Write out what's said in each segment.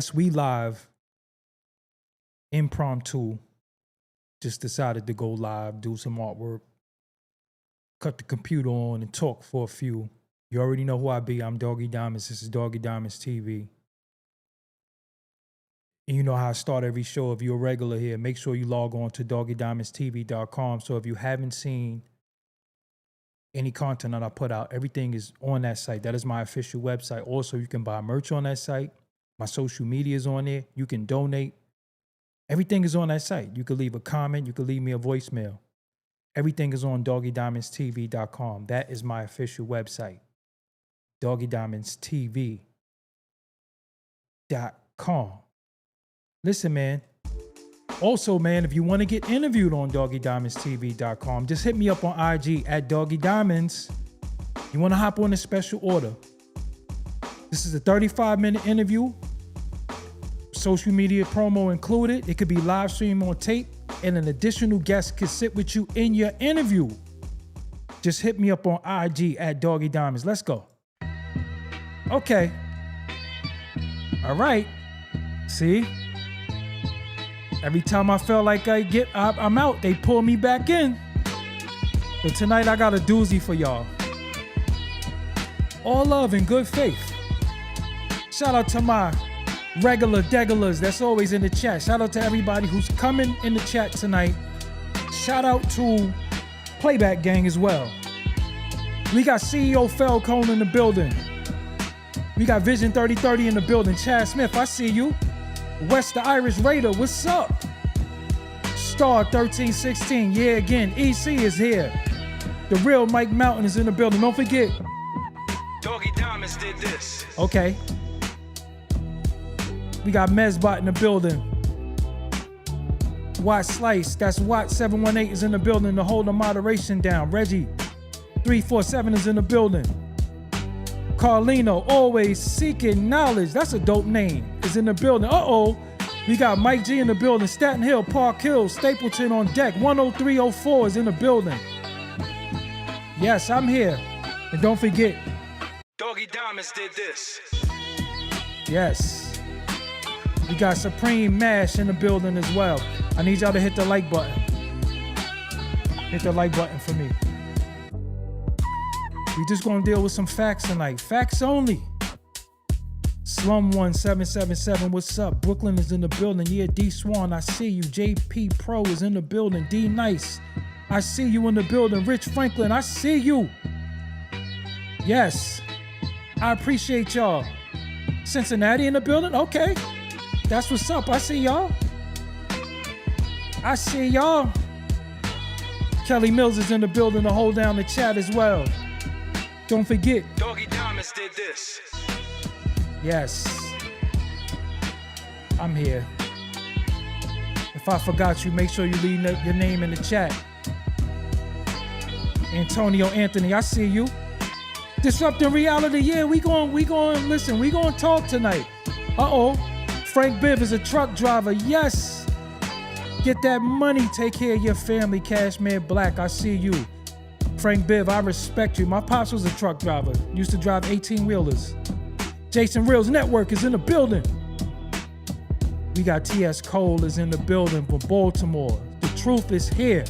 Yes, we live, impromptu. Just decided to go live, do some artwork, cut the computer on, and talk for a few. You already know who I be. I'm Doggie Diamonds. This is Doggie Diamonds TV. And you know how I start every show. If you're a regular here, make sure you log on to doggiediamondstv.com. So if you haven't seen any content that I put out, everything is on that site. That is my official website. Also, you can buy merch on that site. My social media is on there. You can donate. Everything is on that site. You can leave a comment. You can leave me a voicemail. Everything is on doggiediamondstv.com. That is my official website. doggiediamondstv.com. Listen, man. Also, man, if you want to get interviewed on doggiediamondstv.com, just hit me up on IG at Doggie Diamonds. You want to hop on a special order. This is a 35-minute interview. Social media promo included. It could be live stream on tape, and an additional guest could sit with you in your interview. Just hit me up on IG at Doggie Diamonds. Let's go. Okay. All right. See? Every time I felt like I'm out, they pull me back in. But tonight I got a doozy for y'all. All love and good faith. Shout out to my regular degulars that's always in the chat. Shout out to everybody who's coming in the chat tonight. Shout out to Playback Gang as well. We got CEO Falcone in the building. We got Vision 3030 in the building. Chad Smith, I see you. West the Irish Raider, what's up? Star 1316, yeah, again. EC is here. The real Mike Mountain is in the building. Don't forget. Doggie Diamonds did this. Okay. We got Mezbot in the building. Watt Slice, that's Watt 718 is in the building to hold the moderation down. Reggie 347 is in the building. Carlino, always seeking knowledge. That's a dope name. Is in the building. Uh-oh. We got Mike G in the building. Staten Hill, Park Hill, Stapleton on deck. 10304 is in the building. Yes, I'm here. And don't forget. Doggie Diamonds did this. Yes. We got Supreme Mash in the building as well. I need y'all to hit the like button. Hit the like button for me. We just gonna deal with some facts tonight. Facts only. Slum 1777, what's up? Brooklyn is in the building. Yeah, D Swan, I see you. JP Pro is in the building. D Nice, I see you in the building. Rich Franklin, I see you. Yes, I appreciate y'all. Cincinnati in the building? Okay, that's what's up. I see y'all. I see y'all. Kelly Mills is in the building to hold down the chat as well. Don't forget. Doggie Diamonds did this. Yes. I'm here. If I forgot you, make sure you leave your name in the chat. Antonio Anthony, I see you. Disrupting reality, yeah, we going listen, we going to talk tonight. Uh-oh. Frank Bibb is a truck driver. Yes. Get that money, take care of your family. Cashmere Black, I see you. Frank Bibb, I respect you. My pops was a truck driver. Used to drive 18-wheelers. Jason Reels Network is in the building. We got T.S. Cole is in the building from Baltimore. The truth is here.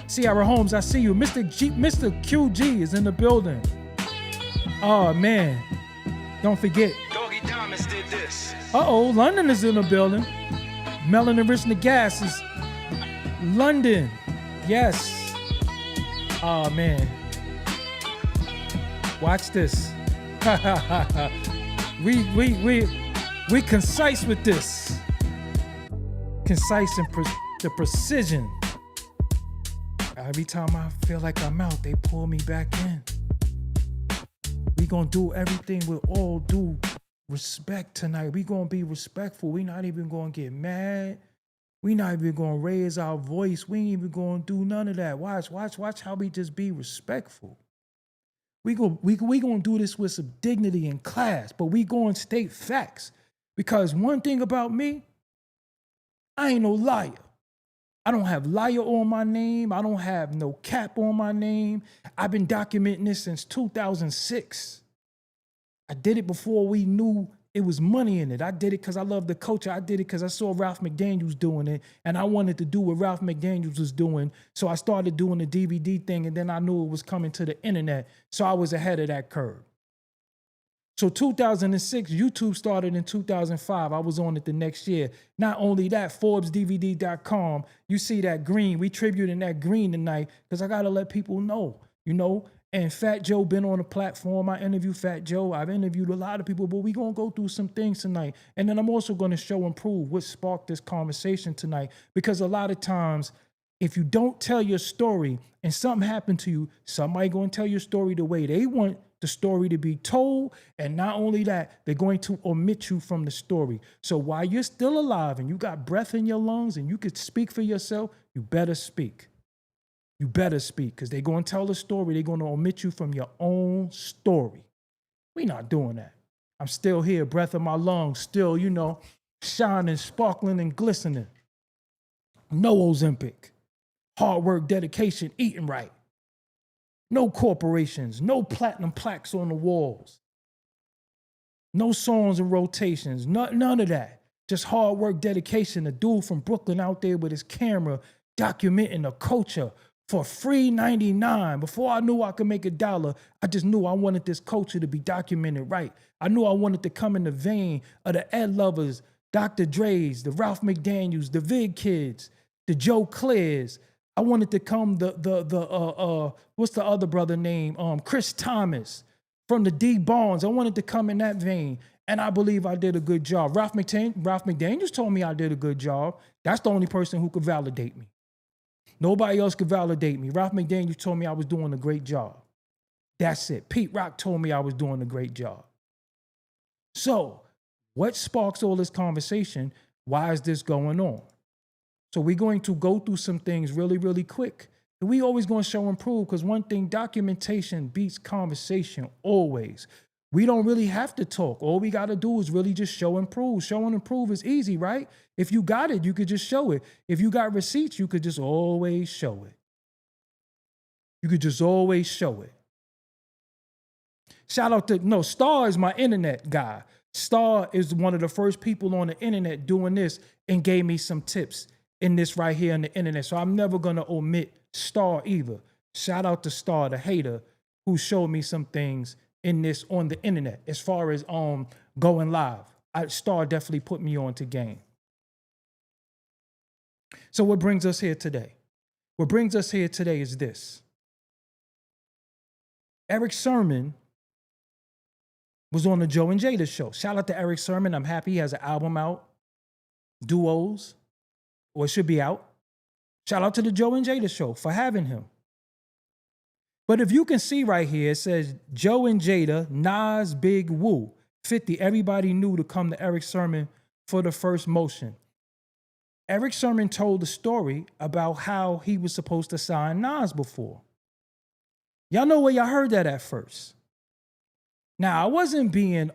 Ciara Holmes, I see you. Mr. QG is in the building. Oh, man. Don't forget. Doggie Diamonds did this. Uh-oh, London is in the building. Melanin Rich Nagas is London. Yes. Oh, man. Watch this. We concise with this. Concise and the precision. Every time I feel like I'm out, they pull me back in. We gonna do everything with all due respect tonight. We gonna be respectful. We not even gonna get mad. We not even gonna raise our voice. We ain't even gonna do none of that. Watch how we just be respectful. We gonna do this with some dignity and class, but we gonna state facts. Because one thing about me, I ain't no liar. I don't have liar on my name. I don't have no cap on my name. I've been documenting this since 2006. I did it before we knew it was money in it. I did it because I love the culture. I did it because I saw Ralph McDaniels doing it, and I wanted to do what Ralph McDaniels was doing. So I started doing the DVD thing, and then I knew it was coming to the internet. So I was ahead of that curve. So 2006, YouTube started in 2005. I was on it the next year. Not only that, ForbesDVD.com, you see that green. We tributing that green tonight because I got to let people know, you know. And Fat Joe been on the platform. I interviewed Fat Joe. I've interviewed a lot of people, but we going to go through some things tonight. And then I'm also going to show and prove what sparked this conversation tonight, because a lot of times, if you don't tell your story and something happened to you, somebody going to tell your story the way they want the story to be told. And not only that, they're going to omit you from the story. So while you're still alive and you got breath in your lungs and you could speak for yourself, you better speak. You better speak, because they're going to tell the story. They're going to omit you from your own story. We're not doing that. I'm still here, breath in my lungs, still, you know, shining, sparkling, and glistening. No Ozempic. Hard work, dedication, eating right. No corporations, no platinum plaques on the walls. No songs and rotations, none of that. Just hard work, dedication. A dude from Brooklyn out there with his camera documenting the culture for free 99. Before I knew I could make $1, I just knew I wanted this culture to be documented right. I knew I wanted to come in the vein of the Ed Lovers, Dr. Dre's, the Ralph McDaniels, the Vid Kids, the Joe Clares. I wanted to come what's the other brother name? Chris Thomas from the D Barnes. I wanted to come in that vein, and I believe I did a good job. Ralph McDaniels told me I did a good job. That's the only person who could validate me. Nobody else could validate me. Ralph McDaniels told me I was doing a great job. That's it. Pete Rock told me I was doing a great job. So, what sparks all this conversation? Why is this going on? So we're going to go through some things really, really quick. And we always going to show and prove, because one thing, documentation beats conversation always. We don't really have to talk. All we got to do is really just show and prove. Showing and prove is easy, right? If you got it, you could just show it. If you got receipts, you could just always show it. You could just always show it. Shout out to, Star is my internet guy. Star is one of the first people on the internet doing this and gave me some tips in this right here on the internet. So I'm never going to omit Star either. Shout out to Star, the hater, who showed me some things in this on the internet as far as going live. Star definitely put me on to game. So what brings us here today? What brings us here today is this. Erick Sermon was on the Joe and Jada show. Shout out to Erick Sermon. I'm happy he has an album out. Duos. Or it should be out. Shout out to the Joe and Jada show for having him. But if you can see right here, it says Joe and Jada, Nas, Big Woo. 50, everybody knew to come to Erick Sermon for the first motion. Erick Sermon told the story about how he was supposed to sign Nas before. Y'all know where y'all heard that at first. Now, I wasn't being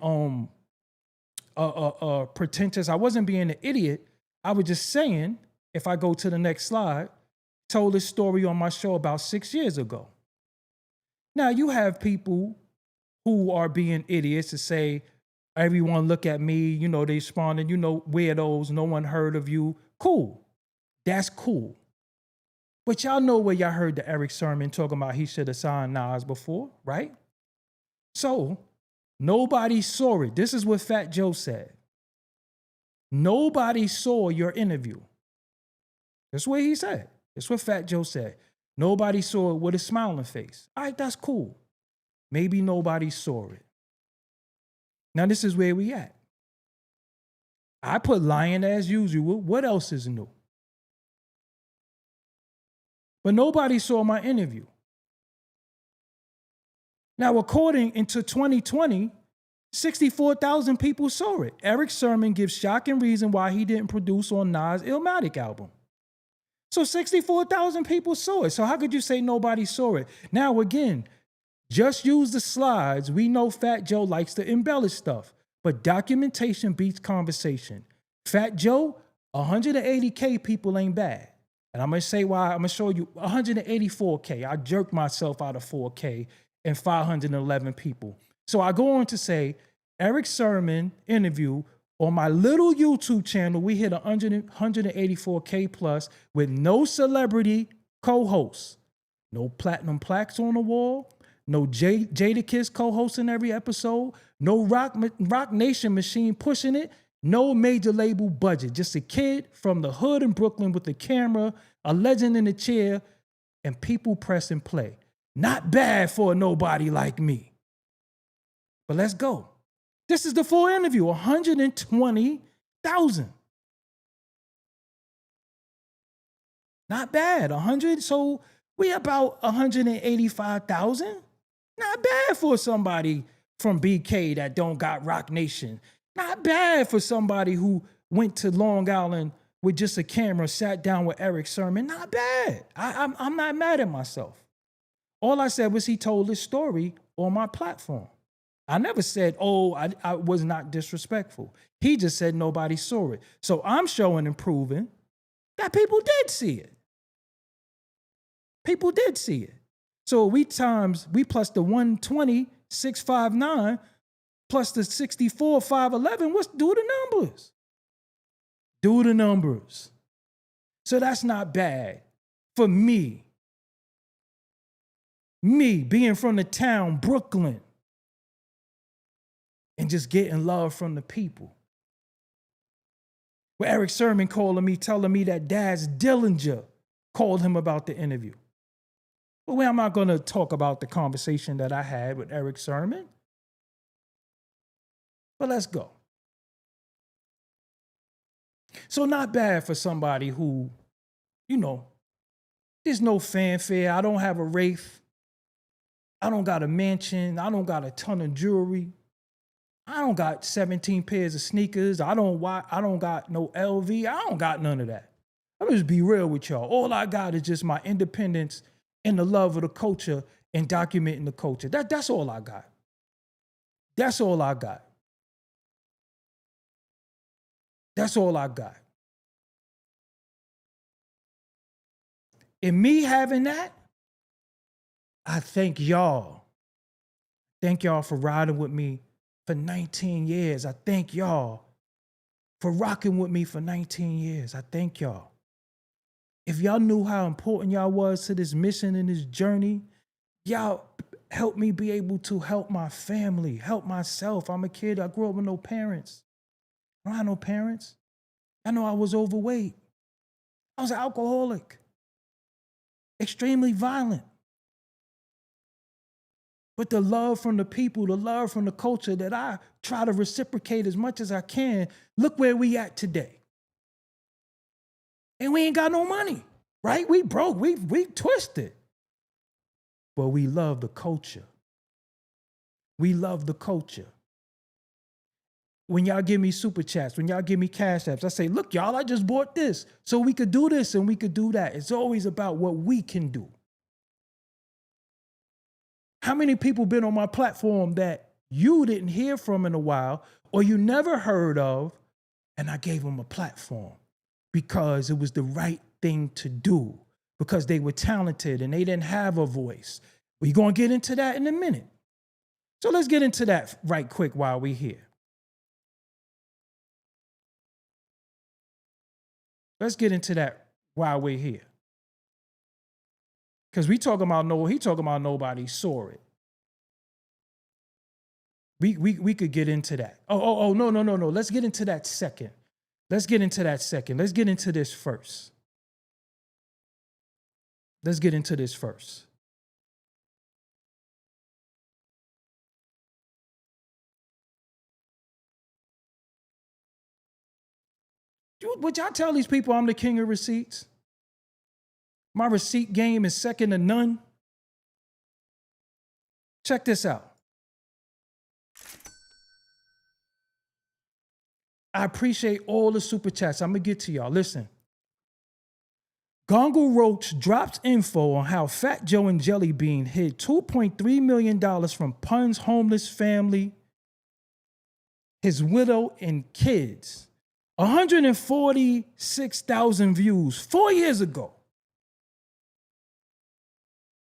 pretentious. I wasn't being an idiot. I was just saying, if I go to the next slide, told this story on my show about 6 years ago. Now, you have people who are being idiots to say, everyone look at me, they responded, weirdos, no one heard of you. Cool. That's cool. But y'all know where y'all heard the Erick Sermon talking about he should have signed Nas before, right? So, nobody saw it. This is what Fat Joe said. Nobody saw your interview. That's what he said. That's what Fat Joe said. Nobody saw it with a smiling face. All right, that's cool. Maybe nobody saw it. Now, this is where we at. I put lying as usual. What else is new? But nobody saw my interview. Now, according into 2020, 64,000 people saw it. Erick Sermon gives shocking reason why he didn't produce on Nas' Illmatic album. So 64,000 people saw it. So how could you say nobody saw it? Now, again, just use the slides. We know Fat Joe likes to embellish stuff, but documentation beats conversation. Fat Joe, 180K people ain't bad. And I'm going to say why. I'm going to show you 184K. I jerked myself out of 4K and 511 people. So I go on to say, Erick Sermon interview on my little YouTube channel. We hit 184K plus with no celebrity co-hosts, no platinum plaques on the wall, no Jadakiss co-hosting every episode, no Rock Nation machine pushing it, no major label budget. Just a kid from the hood in Brooklyn with a camera, a legend in a chair, and people pressing play. Not bad for a nobody like me. But let's go. This is the full interview, 120,000. Not bad, 100. So we about 185,000. Not bad for somebody from BK that don't got Rock Nation. Not bad for somebody who went to Long Island with just a camera, sat down with Erick Sermon. Not bad. I'm not mad at myself. All I said was he told his story on my platform. I never said, oh, I was not disrespectful. He just said nobody saw it. So I'm showing and proving that people did see it. People did see it. So we plus the 120, 659, plus the 64, 511, do the numbers. Do the numbers. So that's not bad for me. Me being from the town, Brooklyn, and just getting love from the people. With Erick Sermon calling me, telling me that Daz Dillinger called him about the interview. But I'm not going to talk about the conversation that I had with Erick Sermon. But let's go. So not bad for somebody who, there's no fanfare. I don't have a Wraith. I don't got a mansion. I don't got a ton of jewelry. I don't got 17 pairs of sneakers. I don't got no LV. I don't got none of that. I'm just be real with y'all. All I got is just my independence and the love of the culture and documenting the culture. That's all I got. That's all I got. That's all I got. And me having that, I thank y'all. Thank y'all for riding with me for 19 years. I thank y'all for rocking with me for 19 years. I thank y'all. If y'all knew how important y'all was to this mission and this journey, y'all helped me be able to help my family, help myself. I'm a kid. I grew up with no parents. I don't have no parents. I know I was overweight. I was an alcoholic, extremely violent. But the love from the people, the love from the culture that I try to reciprocate as much as I can, look where we at today. And we ain't got no money, right? We broke, we twisted. But we love the culture. We love the culture. When y'all give me super chats, when y'all give me cash apps, I say, look, y'all, I just bought this so we could do this and we could do that. It's always about what we can do. How many people been on my platform that you didn't hear from in a while or you never heard of, and I gave them a platform because it was the right thing to do, because they were talented and they didn't have a voice. We're going to get into that in a minute. So let's get into that right quick while we're here. Let's get into that while we're here. Because he talking about nobody saw it. We could get into that. No. Let's get into that second. Let's get into that second. Let's get into this first. Let's get into this first. Would y'all tell these people I'm the king of receipts? My receipt game is second to none. Check this out. I appreciate all the super chats. I'm going to get to y'all. Listen. Gongle Roach drops info on how Fat Joe and Jelly Bean hid $2.3 million from Pun's homeless family, his widow, and kids. 146,000 views 4 years ago.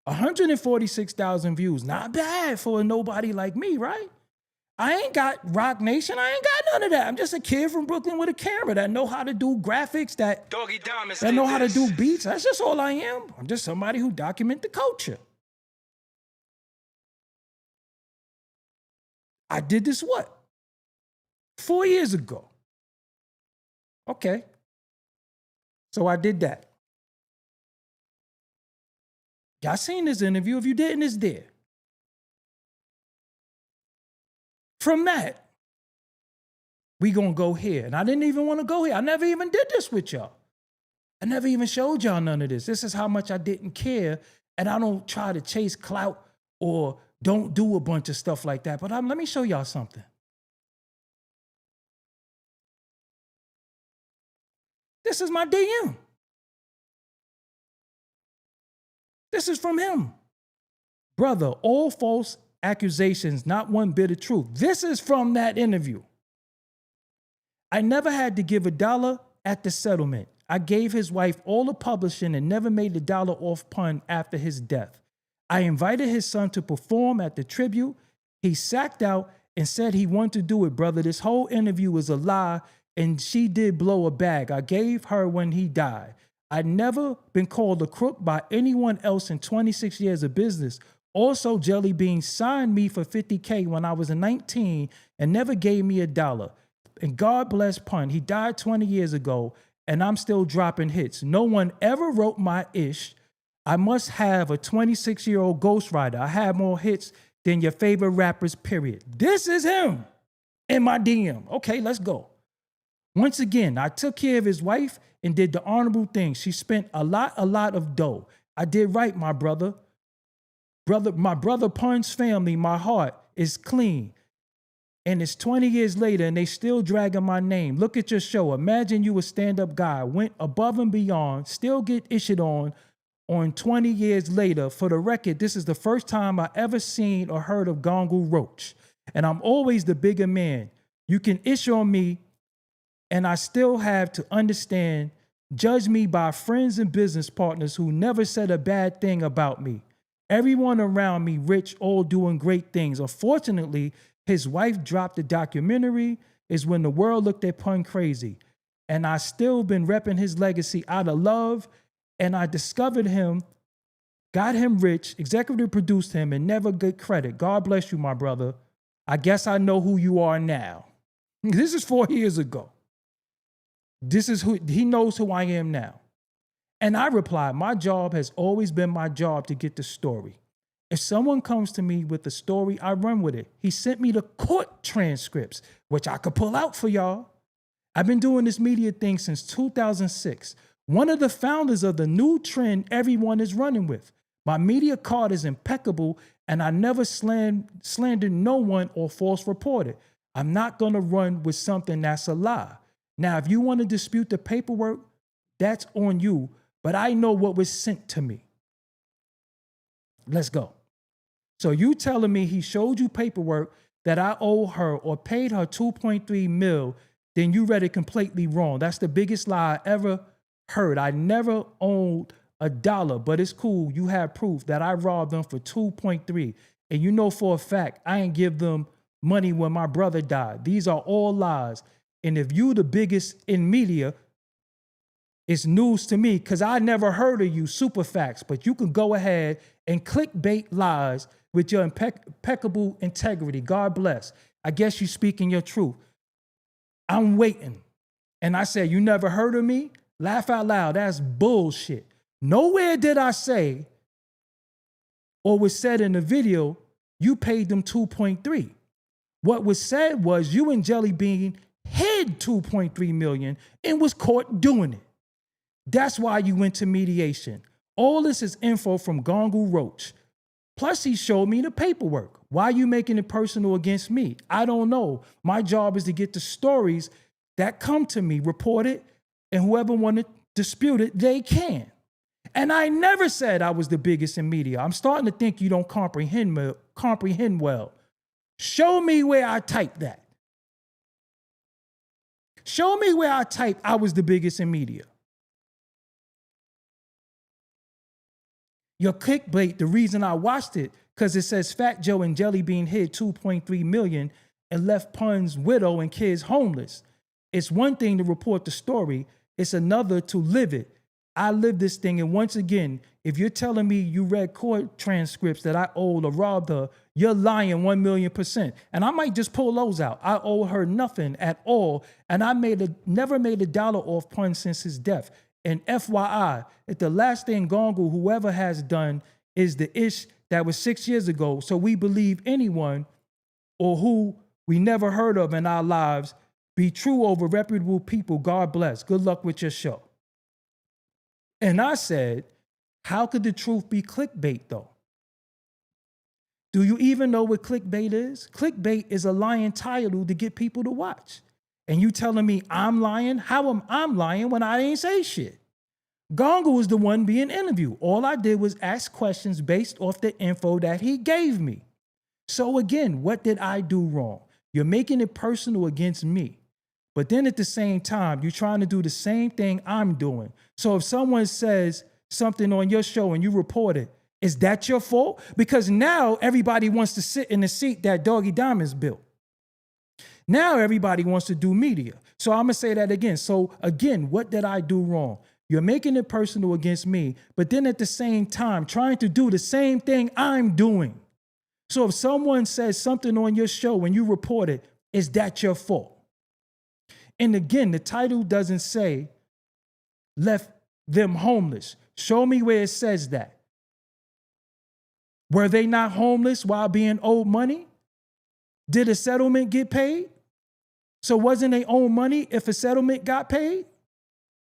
146,000 views. Not bad for a nobody like me, right? I ain't got Rock Nation. I ain't got none of that. I'm just a kid from Brooklyn with a camera that know how to do graphics, that Doggie Diamonds know did how to this. do beats. That's just all I am. I'm just somebody who document the culture. I did this what? 4 years ago. Okay. So I did that. Y'all seen this interview. If you didn't, it's there. From that, we gonna go here. And I didn't even want to go here. I never even did this with y'all. I never even showed y'all none of this. This is how much I didn't care. And I don't try to chase clout or don't do a bunch of stuff like that. But let me show y'all something. This is my DM. This is from him. Brother, all false accusations, not one bit of truth. This is from that interview. I never had to give $1 at the settlement. I gave his wife all the publishing and never made the dollar off pun after his death. I invited his son to perform at the tribute. He sacked out and said he wanted to do it, brother. This whole interview was a lie, and she did blow a bag. I gave her when he died. I'd never been called a crook by anyone else in 26 years of business. Also, Jelly Bean signed me for $50K when I was 19 and never gave me $1. And God bless Pun. He died 20 years ago, and I'm still dropping hits. No one ever wrote my ish. I must have a 26-year-old ghostwriter. I have more hits than your favorite rappers, period. This is him in my DM. Okay, let's go. Once again, I took care of his wife and did the honorable thing. She spent a lot of dough. I did right, my brother. My brother Pun's family, my heart is clean. And it's 20 years later and they still dragging my name. Look at your show. Imagine you a stand-up guy, went above and beyond, still get issued on 20 years later. For the record, this is the first time I ever seen or heard of Gongu Roach. And I'm always the bigger man. You can issue on me, and I still have to understand, judge me by friends and business partners who never said a bad thing about me. Everyone around me rich, all doing great things. Unfortunately, his wife dropped the documentary is when the world looked at Pun crazy. And I still been repping his legacy out of love. And I discovered him, got him rich, executive produced him, and never get credit. God bless you, my brother. I guess I know who you are now. This is 4 years ago. This is who he knows who I am now. And I replied, my job has always been my job to get the story. If someone comes to me with a story, I run with it. He sent me the court transcripts, which I could pull out for y'all. I've been doing this media thing since 2006. One of the founders of the new trend everyone is running with. My media card is impeccable, and I never slandered no one or false reported. I'm not going to run with something that's a lie. Now, if you want to dispute the paperwork, that's on you, but I know what was sent to me. Let's go. So you telling me he showed you paperwork that I owe her or paid her 2.3 mil, then you read it completely wrong. That's the biggest lie I ever heard. I never owed $1, but it's cool. You have proof that I robbed them for 2.3. And you know for a fact, I ain't give them money when my brother died. These are all lies. And if you the biggest in media, it's news to me because I never heard of you, super facts, but you can go ahead and clickbait lies with your impeccable integrity. God bless. I guess you speaking your truth. I'm waiting. And I said, you never heard of me? Laugh out loud. That's bullshit. Nowhere did I say or was said in the video, you paid them 2.3. What was said was you and Jelly Bean hid 2.3 million and was caught doing it. That's why you went to mediation. All this is info from Gongu Roach. Plus, he showed me the paperwork. Why are you making it personal against me? I don't know. My job is to get the stories that come to me, report it, and whoever want to dispute it, they can. And I never said I was the biggest in media. I'm starting to think you don't comprehend well. Show me where I typed that. Show me where I typed I was the biggest in media. Your clickbait, the reason I watched it, because it says Fat Joe and Jelly Bean hid 2.3 million and left Pun's widow and kids homeless. It's one thing to report the story. It's another to live it. I lived this thing. And once again, if you're telling me you read court transcripts that I owed or robbed her, you're lying 1,000,000%. And I might just pull those out. I owe her nothing at all. And I never made $1 off Pun since his death. And FYI, if the last thing Gongu, whoever has done, is the ish that was 6 years ago, so we believe anyone or who we never heard of in our lives, be true over reputable people. God bless. Good luck with your show. And I said, how could the truth be clickbait though? Do you even know what clickbait is? Clickbait is a lying title to get people to watch. And you telling me I'm lying? How am I lying when I ain't say shit? Gongo was the one being interviewed. All I did was ask questions based off the info that he gave me. So again, what did I do wrong? You're making it personal against me. But then at the same time, you're trying to do the same thing I'm doing. So if someone says something on your show and you report it, is that your fault? Because now everybody wants to sit in the seat that Doggie Diamonds built. Now everybody wants to do media. So I'm going to say that again. So again, what did I do wrong? You're making it personal against me, but then at the same time, trying to do the same thing I'm doing. So if someone says something on your show and you report it, is that your fault? And again, the title doesn't say left them homeless. Show me where it says that. Were they not homeless while being owed money? Did a settlement get paid? So wasn't they owed money if a settlement got paid?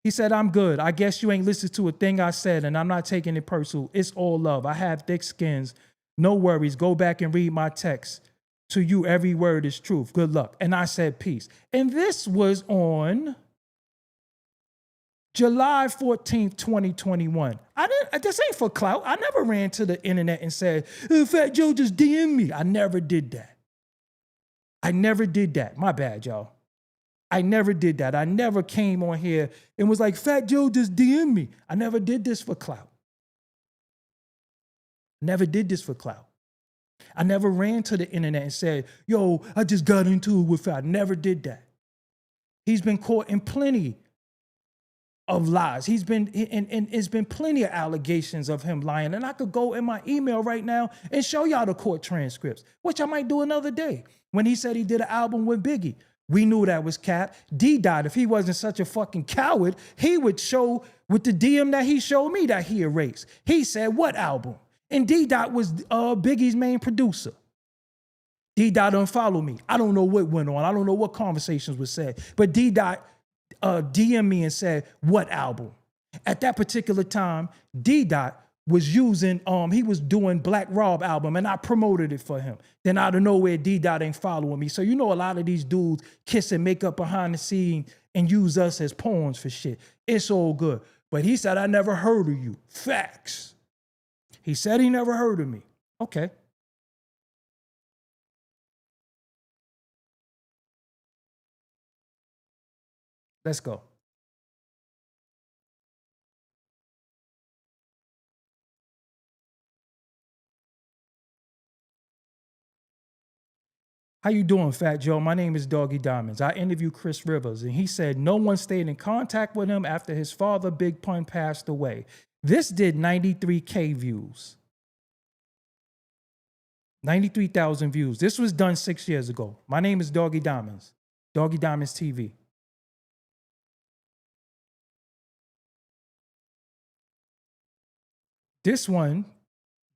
He said, I'm good. I guess you ain't listened to a thing I said, and I'm not taking it personal. It's all love. I have thick skins. No worries. Go back and read my text. To you, every word is truth. Good luck. And I said, peace. And this was on July 14th, 2021. This ain't for clout. I never ran to the internet and said, Fat Joe just DM me. I never did that. I never did that. My bad, y'all. I never did that. I never came on here and was like, Fat Joe just DM me. I never did this for clout. Never did this for clout. I never ran to the internet and said, yo, I just got into it with Fat. I never did that. He's been caught in plenty of lies. He's been, and it's been plenty of allegations of him lying. And I could go in my email right now and show y'all the court transcripts, which I might do another day. When he said he did an album with Biggie, we knew that was cap. D-Dot, if he wasn't such a fucking coward, he would show with the DM that he showed me that he erased. He said, what album? And D-Dot was Biggie's main producer. D-Dot unfollowed me. I don't know what went on. I don't know what conversations were said. But D-Dot DM'd me and said, what album? At that particular time, D-Dot was using, he was doing Black Rob album, and I promoted it for him. Then out of nowhere, D-Dot ain't following me. So you know a lot of these dudes kiss and make up behind the scene and use us as pawns for shit. It's all good. But he said, I never heard of you. Facts. He said he never heard of me. Okay. Let's go. How you doing, Fat Joe? My name is Doggie Diamonds. I interviewed Chris Rivers, and he said no one stayed in contact with him after his father, Big Pun, passed away. This did 93K views. 93,000 views. This was done 6 years ago. My name is Doggie Diamonds. Doggie Diamonds TV. This one,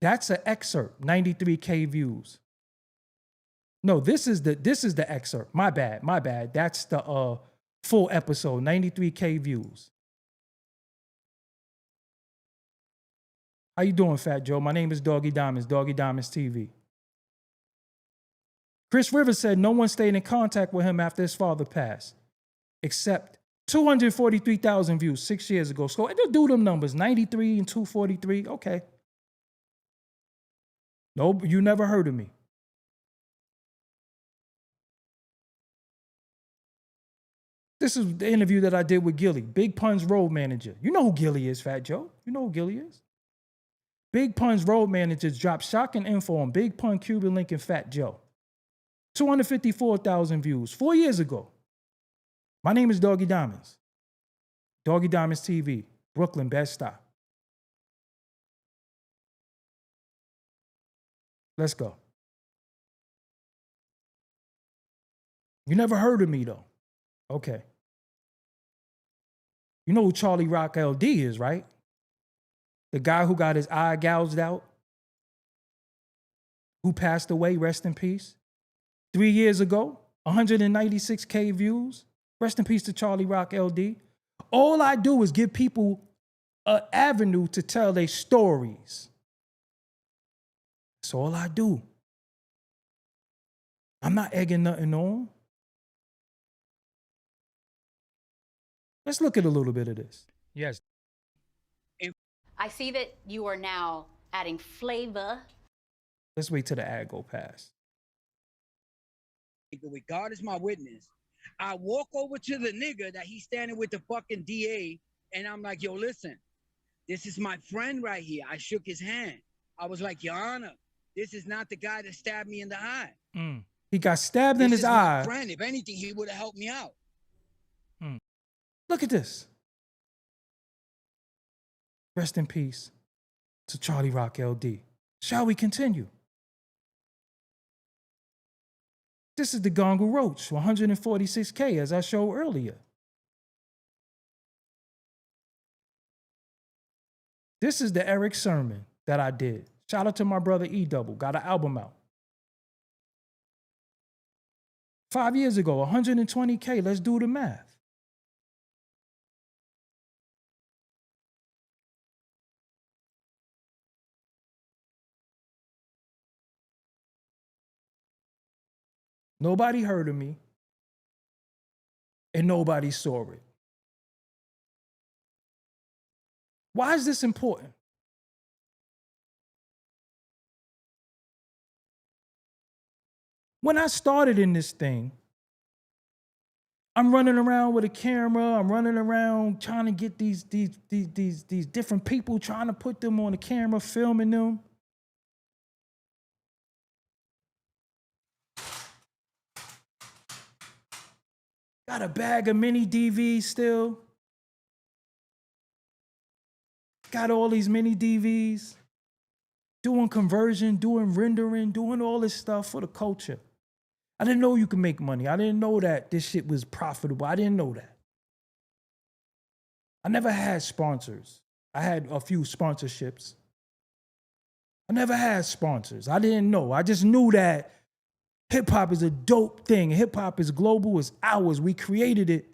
that's an excerpt, 93K views. No, this is the excerpt. My bad. That's the full episode, 93K views. How you doing, Fat Joe? My name is Doggie Diamonds, Doggie Diamonds TV. Chris Rivers said no one stayed in contact with him after his father passed, except 243,000 views 6 years ago. So do them numbers, 93 and 243. Okay. No, you never heard of me. This is the interview that I did with Gilly, Big Pun's road manager. You know who Gilly is, Fat Joe. You know who Gilly is. Big Pun's road managers dropped shocking info on Big Pun, Cuban Link, and Fat Joe. 254,000 views 4 years ago. My name is Doggie Diamonds. Doggie Diamonds TV, Brooklyn, Bed-Stuy. Let's go. You never heard of me, though. Okay. You know who Charlie Rock LD is, right? The guy who got his eye gouged out, who passed away, rest in peace. 3 years ago, 196K views. Rest in peace to Charlie Rock LD. All I do is give people an avenue to tell their stories. That's all I do. I'm not egging nothing on. Let's look at a little bit of this. Yes. I see that you are now adding flavor. Let's wait till the ad go past. God is my witness. I walk over to the nigga that he's standing with the fucking DA, and I'm like, yo, listen, this is my friend right here. I shook his hand. I was like, Your Honor, this is not the guy that stabbed me in the eye. He got stabbed in his eye. My friend. If anything, he would have helped me out. Look at this. Rest in peace to Charlie Rock LD. Shall we continue? This is the Gongo Roach, 146K, as I showed earlier. This is the Erick Sermon that I did. Shout out to my brother E-Double, got an album out. 5 years ago, 120K, let's do the math. Nobody heard of me, and nobody saw it. Why is this important? When I started in this thing, I'm running around with a camera. I'm running around trying to get these different people, trying to put them on the camera, filming them. Got a bag of mini DVs still. Got all these mini DVs. Doing conversion, doing rendering, doing all this stuff for the culture. I didn't know you could make money. I didn't know that this shit was profitable. I didn't know that. I never had sponsors. I had a few sponsorships. I never had sponsors. I didn't know. I just knew that hip hop is a dope thing. Hip hop is global, it's ours. We created it.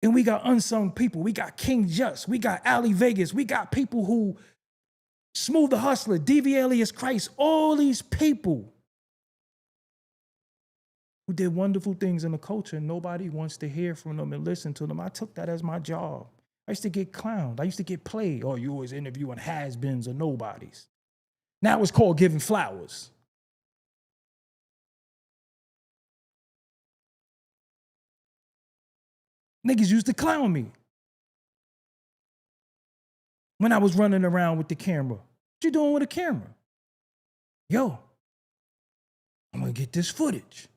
And we got unsung people. We got King Just. We got Ali Vegas. We got people who, Smooth the Hustler, DV Alias Christ, all these people who did wonderful things in the culture. Nobody wants to hear from them and listen to them. I took that as my job. I used to get clowned. I used to get played. Oh, you always interviewing has-beens or nobodies. Now it's called giving flowers. Niggas used to clown me when I was running around with the camera. What you doing with a camera? Yo, I'm gonna get this footage.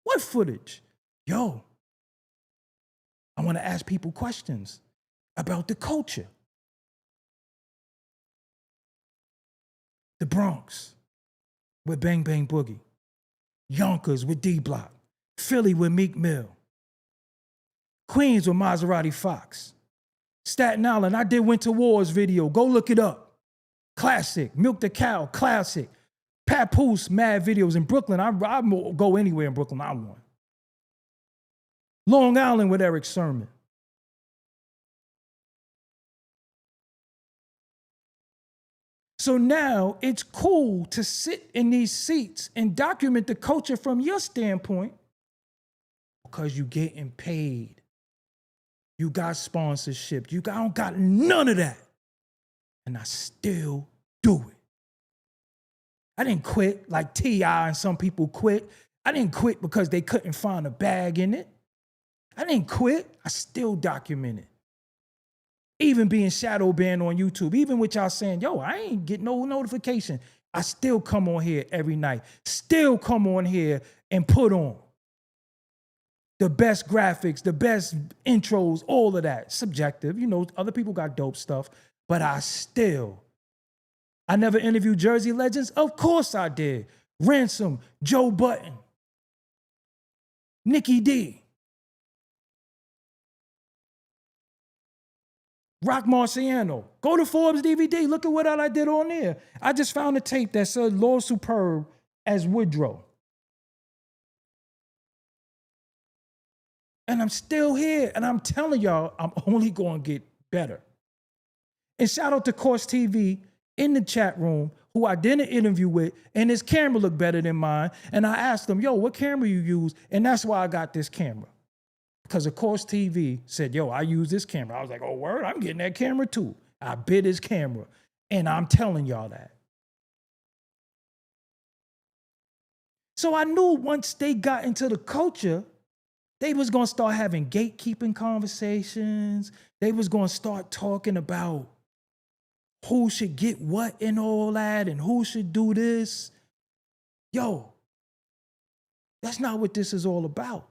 What footage? Yo, I wanna ask people questions about the culture. The Bronx with Bang Bang Boogie. Yonkers with D-Block. Philly with Meek Mill. Queens with Maserati Fox. Staten Island, I did Winter Wars video. Go look it up. Classic. Milk the Cow, classic. Papoose, mad videos. In Brooklyn, I go anywhere in Brooklyn, I want. Long Island with Erick Sermon. So now it's cool to sit in these seats and document the culture from your standpoint because you're getting paid. You got sponsorship. I don't got none of that. And I still do it. I didn't quit like T.I. and some people quit. I didn't quit because they couldn't find a bag in it. I didn't quit. I still document it. Even being shadow banned on YouTube, even with y'all saying, yo, I ain't get no notification. I still come on here every night. Still come on here and put on the best graphics, the best intros, all of that. Subjective. You know, other people got dope stuff, but I never interviewed Jersey legends. Of course I did. Ransom, Joe Button, Nikki D, Rock Marciano. Go to Forbes DVD. Look at what I did on there. I just found a tape that said Lord Superb as Woodrow. And I'm still here. And I'm telling y'all, I'm only going to get better. And shout out to Course TV in the chat room, who I did an interview with, and his camera looked better than mine. And I asked him, yo, what camera you use? And that's why I got this camera. Because of Course TV said, yo, I use this camera. I was like, oh, word, I'm getting that camera too. I bid his camera. And I'm telling y'all that. So I knew once they got into the culture, they was going to start having gatekeeping conversations. They was going to start talking about who should get what and all that and who should do this. Yo, that's not what this is all about.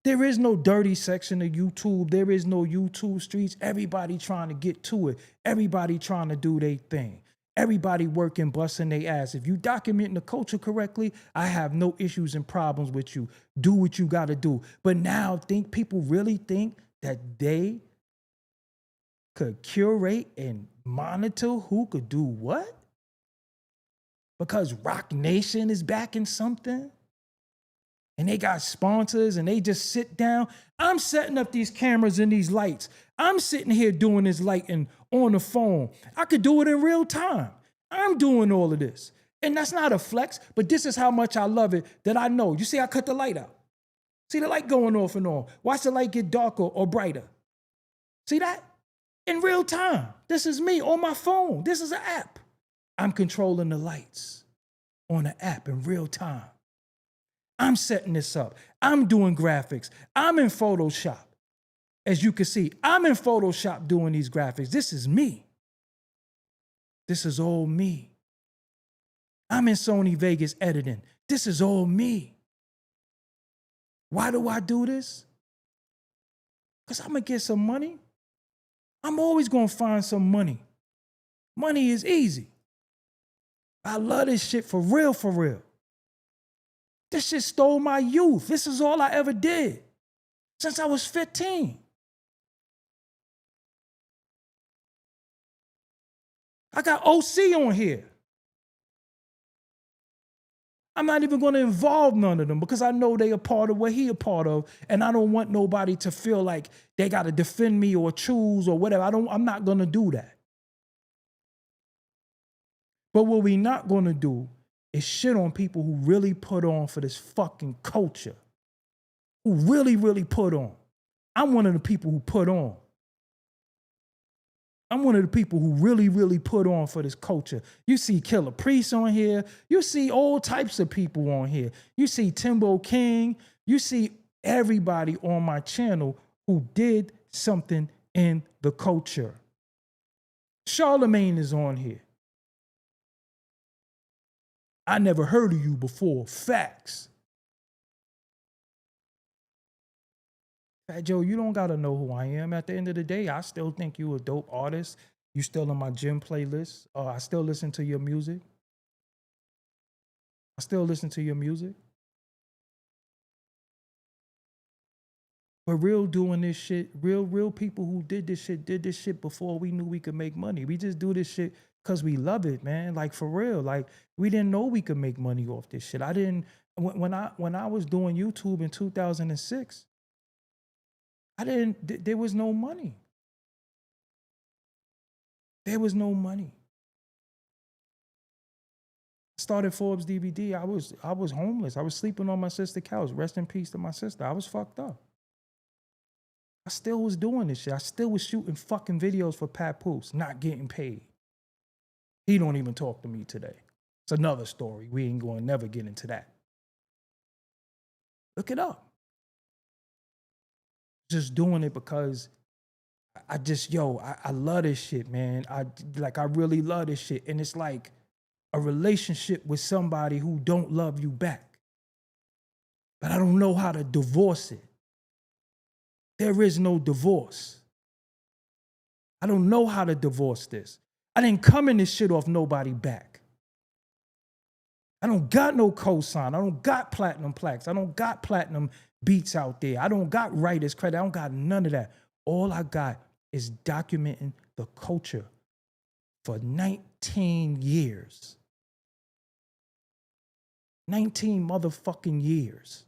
There is no dirty section of YouTube. There is no YouTube streets. Everybody trying to get to it. Everybody trying to do their thing. Everybody working, busting their ass. If you documenting the culture correctly, I have no issues and problems with you. Do what you got to do. But now people really think that they could curate and monitor who could do what? Because Rock Nation is backing something? And they got sponsors and they just sit down. I'm setting up these cameras and these lights. I'm sitting here doing this lighting on the phone. I could do it in real time. I'm doing all of this. And that's not a flex, but this is how much I love it that I know. You see, I cut the light out. See the light going off and on. Watch the light get darker or brighter. See that? In real time. This is me on my phone. This is an app. I'm controlling the lights on the app in real time. I'm setting this up. I'm doing graphics. I'm in Photoshop. As you can see, I'm in Photoshop doing these graphics. This is me. This is all me. I'm in Sony Vegas editing. This is all me. Why do I do this? Because I'm going to get some money. I'm always going to find some money. Money is easy. I love this shit for real, for real. This shit stole my youth. This is all I ever did since I was 15. I got OC on here. I'm not even going to involve none of them because I know they a part of what he a part of, and I don't want nobody to feel like they got to defend me or choose or whatever. I'm not going to do that. But what we not going to do is shit on people who really put on for this fucking culture, who really, really put on. I'm one of the people who put on. I'm one of the people who really, really put on for this culture. You see Killer Priest on here. You see all types of people on here. You see Timbo King. You see everybody on my channel who did something in the culture. Charlemagne is on here. I never heard of you before. Facts. Fat Joe, you don't gotta know who I am. At the end of the day, I still think you a dope artist. You still on my gym playlist. I still listen to your music. I still listen to your music. But real doing this shit, real people who did this shit before we knew we could make money. We just do this shit because we love it, man. Like, for real. Like, we didn't know we could make money off this shit. I didn't, when I was doing YouTube in 2006, there was no money. There was no money. Started Forbes DVD. I was homeless. I was sleeping on my sister's couch. Rest in peace to my sister. I was fucked up. I still was doing this shit. I still was shooting fucking videos for Papoose, not getting paid. He don't even talk to me today. It's another story. We ain't going to never get into that. Look it up. Just doing it because I just, yo, I love this shit, man. I really love this shit. And it's like a relationship with somebody who don't love you back. But I don't know how to divorce it. There is no divorce. I don't know how to divorce this. I didn't come in this shit off nobody back. I don't got no cosign. I don't got platinum plaques. I don't got platinum beats out there. I don't got writers credit. I don't got none of that. All I got is documenting the culture for 19 years. 19 motherfucking years.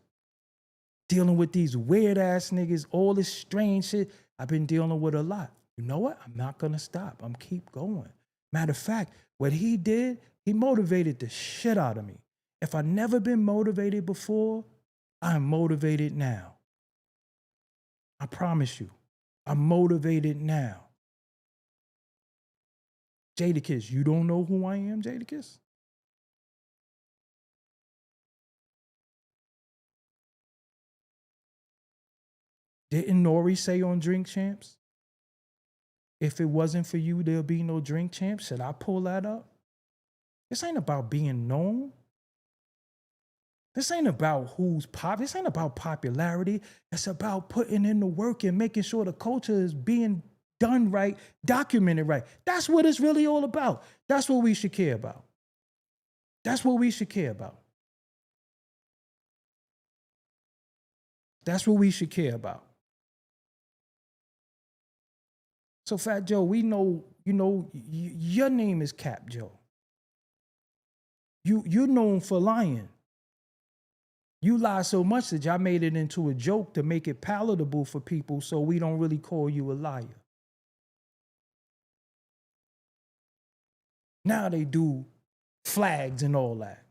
Dealing with these weird ass niggas, all this strange shit. I've been dealing with a lot. You know what? I'm not gonna stop. I'm keep going. Matter of fact, what he did, he motivated the shit out of me. If I never been motivated before, I'm motivated now. I promise you, I'm motivated now. Jadakiss, you don't know who I am, Jadakiss? Didn't Nori say on Drink Champs, if it wasn't for you, there'll be no Drink Champs? Should I pull that up? This ain't about being known. This ain't about who's pop. This ain't about popularity. It's about putting in the work and making sure the culture is being done right, documented right. That's what it's really all about. That's what we should care about. That's what we should care about. That's what we should care about. So Fat Joe, we know, your name is Cap Joe. You're known for lying. You lie so much that y'all made it into a joke to make it palatable for people so we don't really call you a liar. Now they do flags and all that.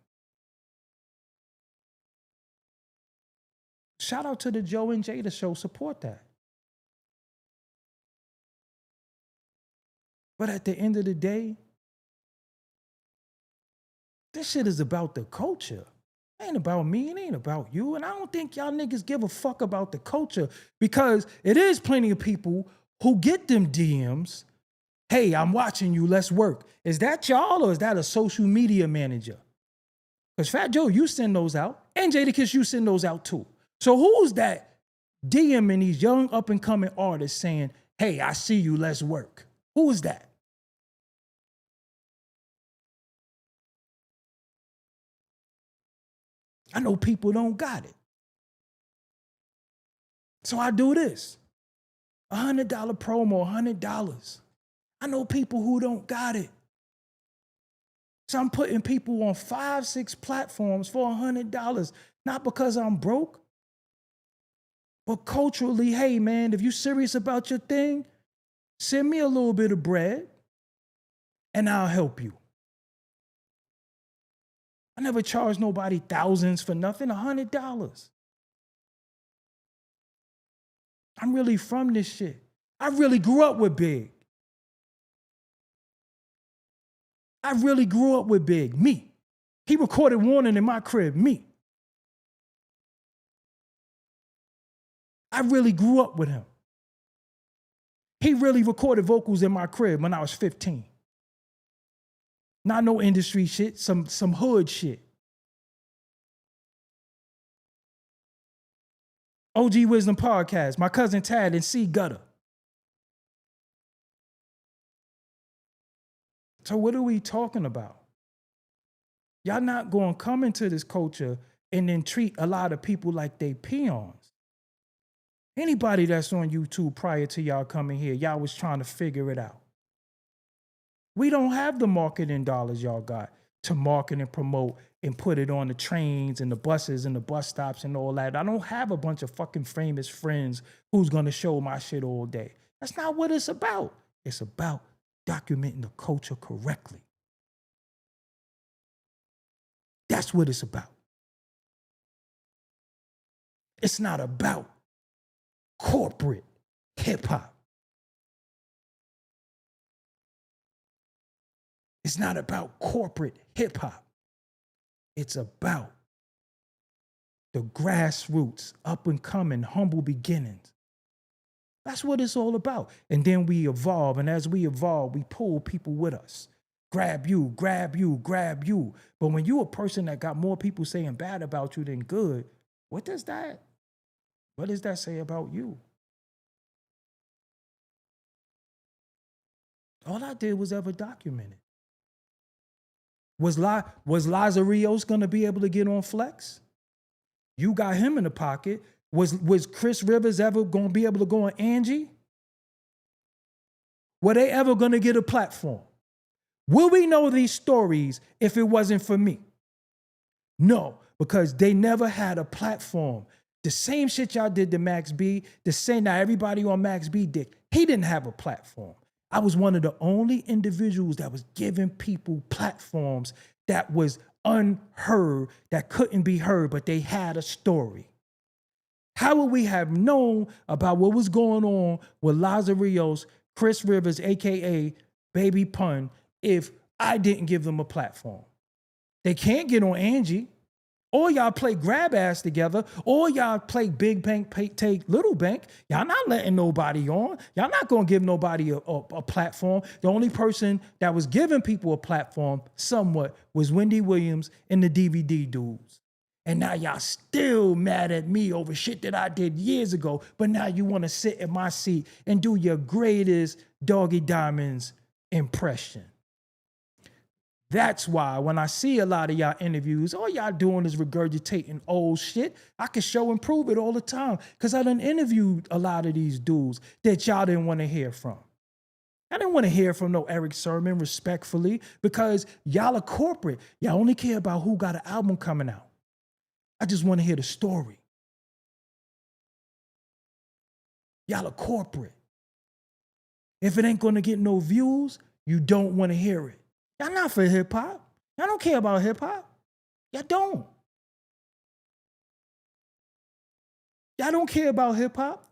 Shout out to the Joe and Jada show. Support that. But at the end of the day, this shit is about the culture. It ain't about me. It ain't about you. And I don't think y'all niggas give a fuck about the culture, because it is plenty of people who get them DMs. Hey, I'm watching you. Let's work. Is that y'all, or is that a social media manager? Because Fat Joe, you send those out. And Jadakiss, you send those out too. So who's that DMing these young up and coming artists saying, hey, I see you. Let's work? Who is that? I know people don't got it. So I do this. $100 promo, $100. I know people who don't got it. So I'm putting people on 5, 6 platforms for $100. Not because I'm broke, but culturally, hey man, if you're serious about your thing, send me a little bit of bread and I'll help you. I never charged nobody thousands for nothing, $100. I'm really from this shit. I really grew up with Big. I really grew up with Big, me. He recorded Warning in my crib, me. I really grew up with him. He really recorded vocals in my crib when I was 15. Not no industry shit, some hood shit. OG Wisdom Podcast, my cousin Tad and C Gutter. So what are we talking about? Y'all not going to come into this culture and then treat a lot of people like they peons. Anybody that's on YouTube prior to y'all coming here, y'all was trying to figure it out. We don't have the marketing dollars y'all got to market and promote and put it on the trains and the buses and the bus stops and all that. I don't have a bunch of fucking famous friends who's going to show my shit all day. That's not what it's about. It's about documenting the culture correctly. That's what it's about. It's not about corporate hip-hop. It's not about corporate hip-hop. It's about the grassroots, up and coming, humble beginnings. That's what it's all about. And then we evolve. And as we evolve, we pull people with us. Grab you, grab you, grab you. But when you're a person that got more people saying bad about you than good, what does that say about you? All I did was ever document it. Was Lazarios gonna be able to get on Flex? You got him in the pocket. Was Chris Rivers ever gonna be able to go on Angie? Were they ever gonna get a platform? Will we know these stories if it wasn't for me? No, because they never had a platform. The same shit y'all did to Max B, the same now everybody on Max B did. He didn't have a platform. I was one of the only individuals that was giving people platforms that was unheard, that couldn't be heard, but they had a story. How would we have known about what was going on with Lazarios, Chris Rivers, AKA Baby Pun, if I didn't give them a platform? They can't get on Angie. Or y'all play grab ass together, or y'all play big bank, take little bank. Y'all not letting nobody on. Y'all not gonna give nobody a platform. The only person that was giving people a platform somewhat was Wendy Williams and the DVD dudes. And now y'all still mad at me over shit that I did years ago, but now you wanna sit in my seat and do your greatest Doggie Diamonds impression. That's why when I see a lot of y'all interviews, all y'all doing is regurgitating old shit. I can show and prove it all the time because I done interviewed a lot of these dudes that y'all didn't want to hear from. I didn't want to hear from no Erick Sermon, respectfully, because y'all are corporate. Y'all only care about who got an album coming out. I just want to hear the story. Y'all are corporate. If it ain't going to get no views, you don't want to hear it. Y'all not for hip-hop. Y'all don't care about hip-hop. Y'all don't. Y'all don't care about hip-hop.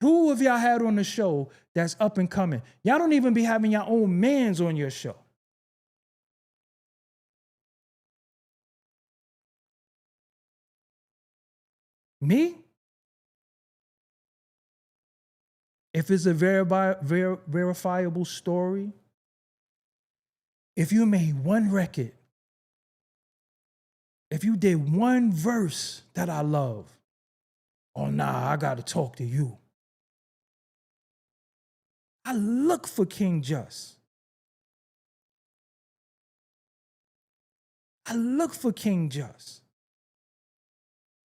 Who have y'all had on the show that's up and coming? Y'all don't even be having your own mans on your show. Me? If it's a verifiable story, if you made one record, if you did one verse that I love, oh nah, I gotta talk to you. I look for King Just. I look for King Just.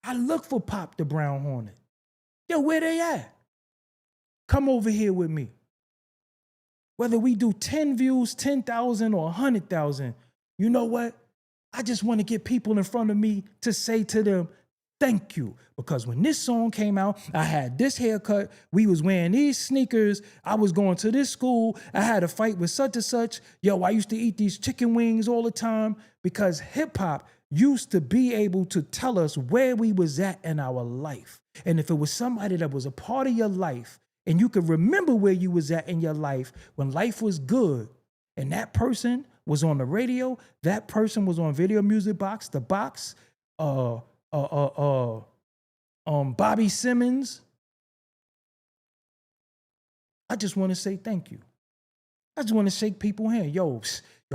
I look for Pop the Brown Hornet. Yo, where they at? Come over here with me. Whether we do 10 views, 10,000 or 100,000, you know what? I just want to get people in front of me to say to them, thank you. Because when this song came out, I had this haircut, we was wearing these sneakers, I was going to this school, I had a fight with such and such. Yo, I used to eat these chicken wings all the time because hip hop used to be able to tell us where we was at in our life. And if it was somebody that was a part of your life, and you could remember where you was at in your life when life was good, and that person was on the radio, that person was on Video Music Box, The Box, Bobby Simmons. I just want to say thank you. I just want to shake people's hand. Yo,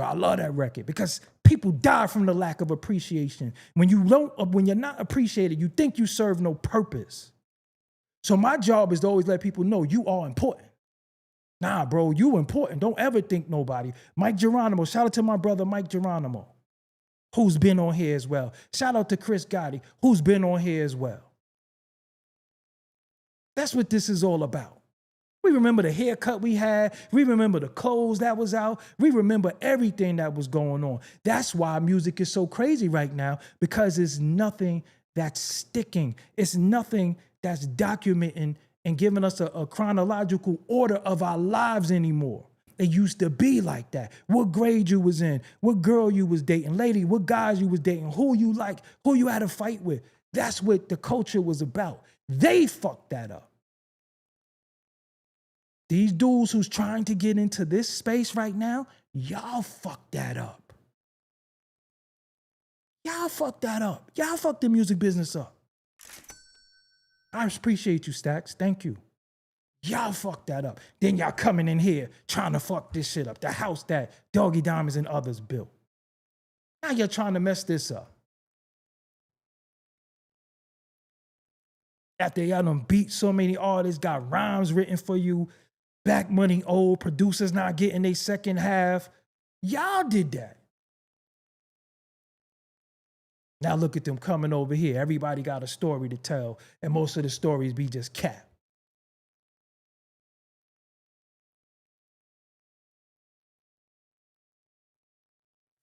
I love that record because people die from the lack of appreciation. When you're not appreciated, you think you serve no purpose. So my job is to always let people know you are important. Nah, bro, you important. Don't ever think nobody. Mike Geronimo, shout out to my brother Mike Geronimo, who's been on here as well. Shout out to Chris Gotti, who's been on here as well. That's what this is all about. We remember the haircut we had. We remember the clothes that was out. We remember everything that was going on. That's why music is so crazy right now, because it's nothing that's sticking. It's nothing that's documenting and giving us a chronological order of our lives anymore. It used to be like that. What grade you was in, what girl you was dating, lady, what guys you was dating, who you like, who you had a fight with. That's what the culture was about. They fucked that up. These dudes who's trying to get into this space right now, y'all fucked that up. Y'all fucked that up. Y'all fucked the music business up. I appreciate you, Stacks. Thank you. Y'all fucked that up. Then y'all coming in here trying to fuck this shit up. The house that Doggie Diamonds and others built. Now you're trying to mess this up. After y'all done beat so many artists, got rhymes written for you, back money old, producers not getting their second half. Y'all did that. Now look at them coming over here. Everybody got a story to tell, and most of the stories be just cap.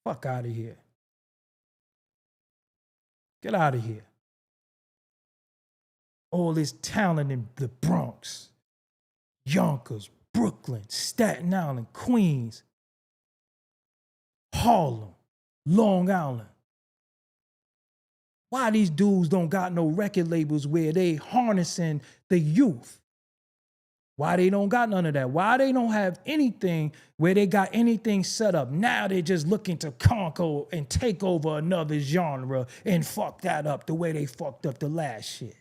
Fuck out of here. Get out of here. All this talent in the Bronx, Yonkers, Brooklyn, Staten Island, Queens, Harlem, Long Island. Why these dudes don't got no record labels where they harnessing the youth? Why they don't got none of that? Why they don't have anything where they got anything set up? Now they're just looking to conquer and take over another genre and fuck that up the way they fucked up the last shit.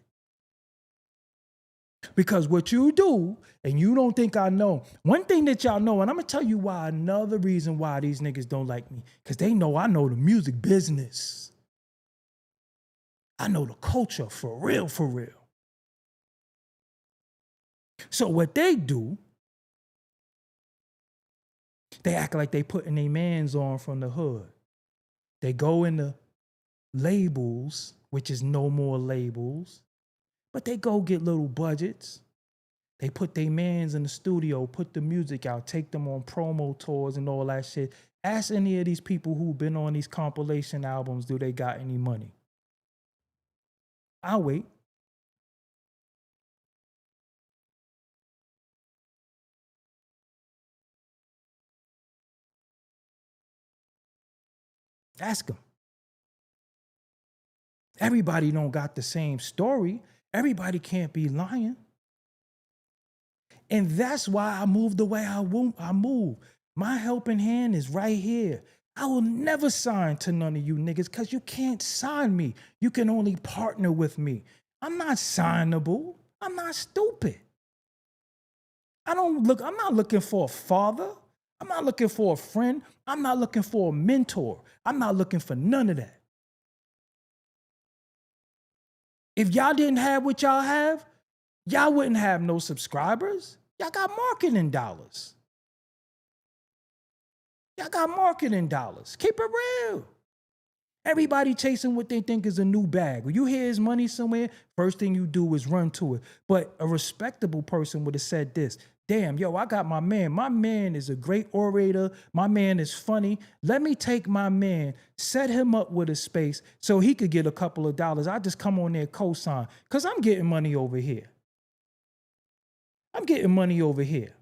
Because what you do, and you don't think I know, one thing that y'all know, and I'm gonna tell you why, another reason why these niggas don't like me, because they know I know the music business. I know the culture for real, for real. So what they do, they act like they putting their mans on from the hood. They go into labels, which is no more labels, but they go get little budgets. They put their mans in the studio, put the music out, take them on promo tours and all that shit. Ask any of these people who've been on these compilation albums, do they got any money? I'll wait. Ask them. Everybody don't got the same story. Everybody can't be lying. And that's why I move the way I move. My helping hand is right here. I will never sign to none of you niggas because you can't sign me. You can only partner with me. I'm not signable. I'm not stupid. I'm not looking for a father. I'm not looking for a friend. I'm not looking for a mentor. I'm not looking for none of that. If y'all didn't have what y'all have, y'all wouldn't have no subscribers. Y'all got marketing dollars. Y'all got marketing dollars. Keep it real. Everybody chasing what they think is a new bag. When you hear his money somewhere, first thing you do is run to it. But a respectable person would have said this: damn, yo, I got my man. My man is a great orator. My man is funny. Let me take my man, set him up with a space so he could get a couple of dollars. I just come on there, co-sign, because I'm getting money over here. I'm getting money over here.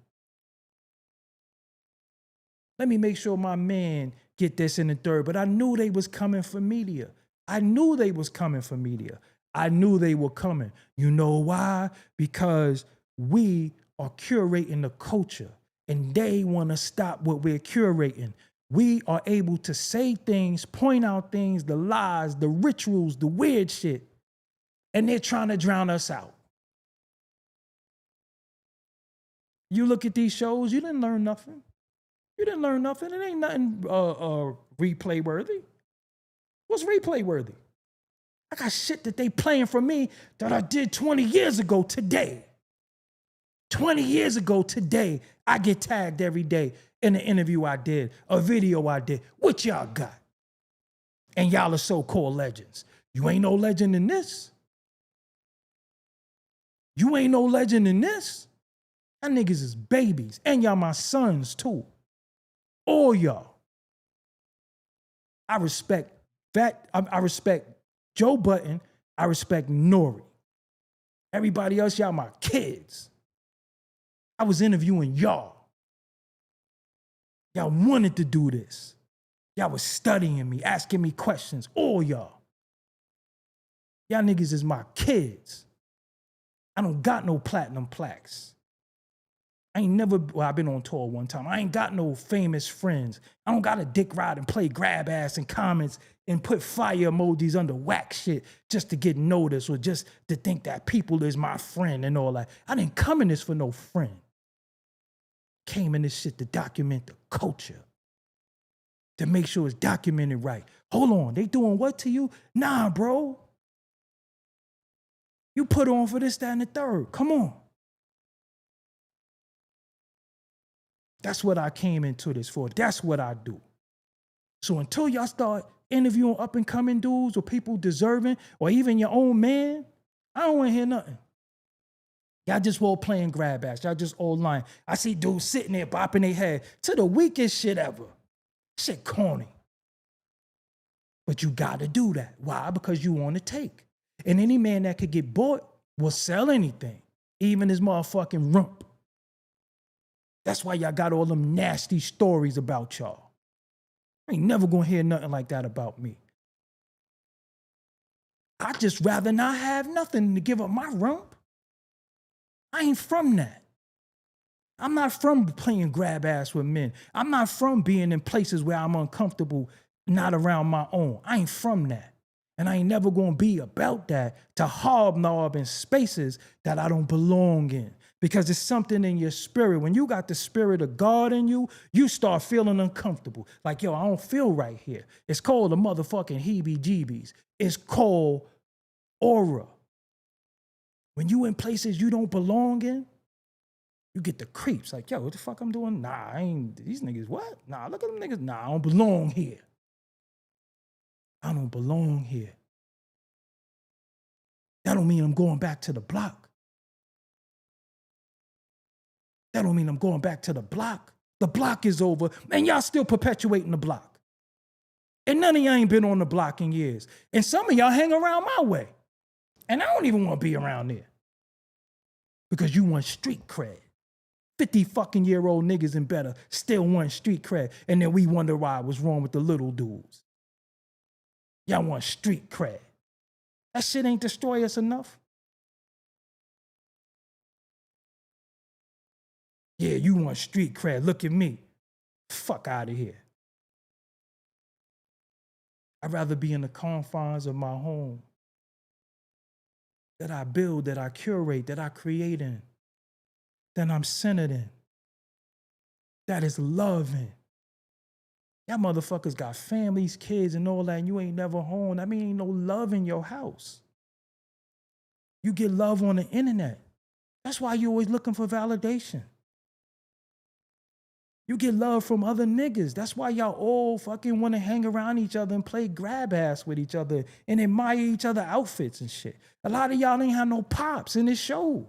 Let me make sure my man get this in the third. But I knew they was coming for media. I knew they was coming for media. I knew they were coming. You know why? Because we are curating the culture and they want to stop what we're curating. We are able to say things, point out things, the lies, the rituals, the weird shit, and they're trying to drown us out. You look at these shows, you didn't learn nothing. You didn't learn nothing. It ain't nothing replay worthy. What's replay worthy? I got shit that they playing for me that I did 20 years ago today. 20 years ago today, I get tagged every day in an interview I did, a video I did. What y'all got? And y'all are so-called legends. You ain't no legend in this. You ain't no legend in this. Y'all niggas is babies. And y'all my sons too. All y'all. I respect that. I respect Joe Budden. I respect Nori. Everybody else, y'all my kids. I was interviewing y'all. Y'all wanted to do this. Y'all was studying me, asking me questions. All y'all. Y'all niggas is my kids. I don't got no platinum plaques. I ain't never, well, I've been on tour one time. I ain't got no famous friends. I don't got a dick ride and play grab ass in comments and put fire emojis under whack shit just to get noticed or just to think that people is my friend and all that. I didn't come in this for no friend. Came in this shit to document the culture, to make sure it's documented right. Hold on, they doing what to you? Nah, bro. You put on for this, that, and the third. Come on. That's what I came into this for. That's what I do. So until y'all start interviewing up and coming dudes or people deserving or even your own man, I don't want to hear nothing. Y'all just all playing grab ass. Y'all just all lying. I see dudes sitting there bopping their head to the weakest shit ever. Shit corny. But you gotta do that. Why? Because you want to take. And any man that could get bought will sell anything, even his motherfucking rump. That's why y'all got all them nasty stories about y'all. I ain't never gonna hear nothing like that about me. I'd just rather not have nothing than to give up my rump. I ain't from that. I'm not from playing grab ass with men. I'm not from being in places where I'm uncomfortable, not around my own. I ain't from that. And I ain't never gonna be about that to hobnob in spaces that I don't belong in. Because it's something in your spirit. When you got the spirit of God in you, you start feeling uncomfortable. Like, yo, I don't feel right here. It's called the motherfucking heebie-jeebies. It's called aura. When you in places you don't belong in, you get the creeps. Like, yo, what the fuck I'm doing? Nah, I ain't, these niggas, what? Nah, look at them niggas. Nah, I don't belong here. I don't belong here. That don't mean I'm going back to the block. That don't mean I'm going back to the block. The block is over, and y'all still perpetuating the block. And none of y'all ain't been on the block in years. And some of y'all hang around my way. And I don't even want to be around there. Because you want street cred. 50 fucking year old niggas and better still want street cred. And then we wonder why it was wrong with the little dudes. Y'all want street cred. That shit ain't destroy us enough. Yeah, you want street cred. Look at me. Fuck out of here. I'd rather be in the confines of my home that I build, that I curate, that I create in, that I'm centered in, that is loving. Y'all motherfuckers got families, kids, and all that, and you ain't never home. I mean, ain't no love in your house. You get love on the internet. That's why you're always looking for validation. You get love from other niggas. That's why y'all all fucking want to hang around each other and play grab ass with each other and admire each other outfits and shit. A lot of y'all ain't have no pops in this show.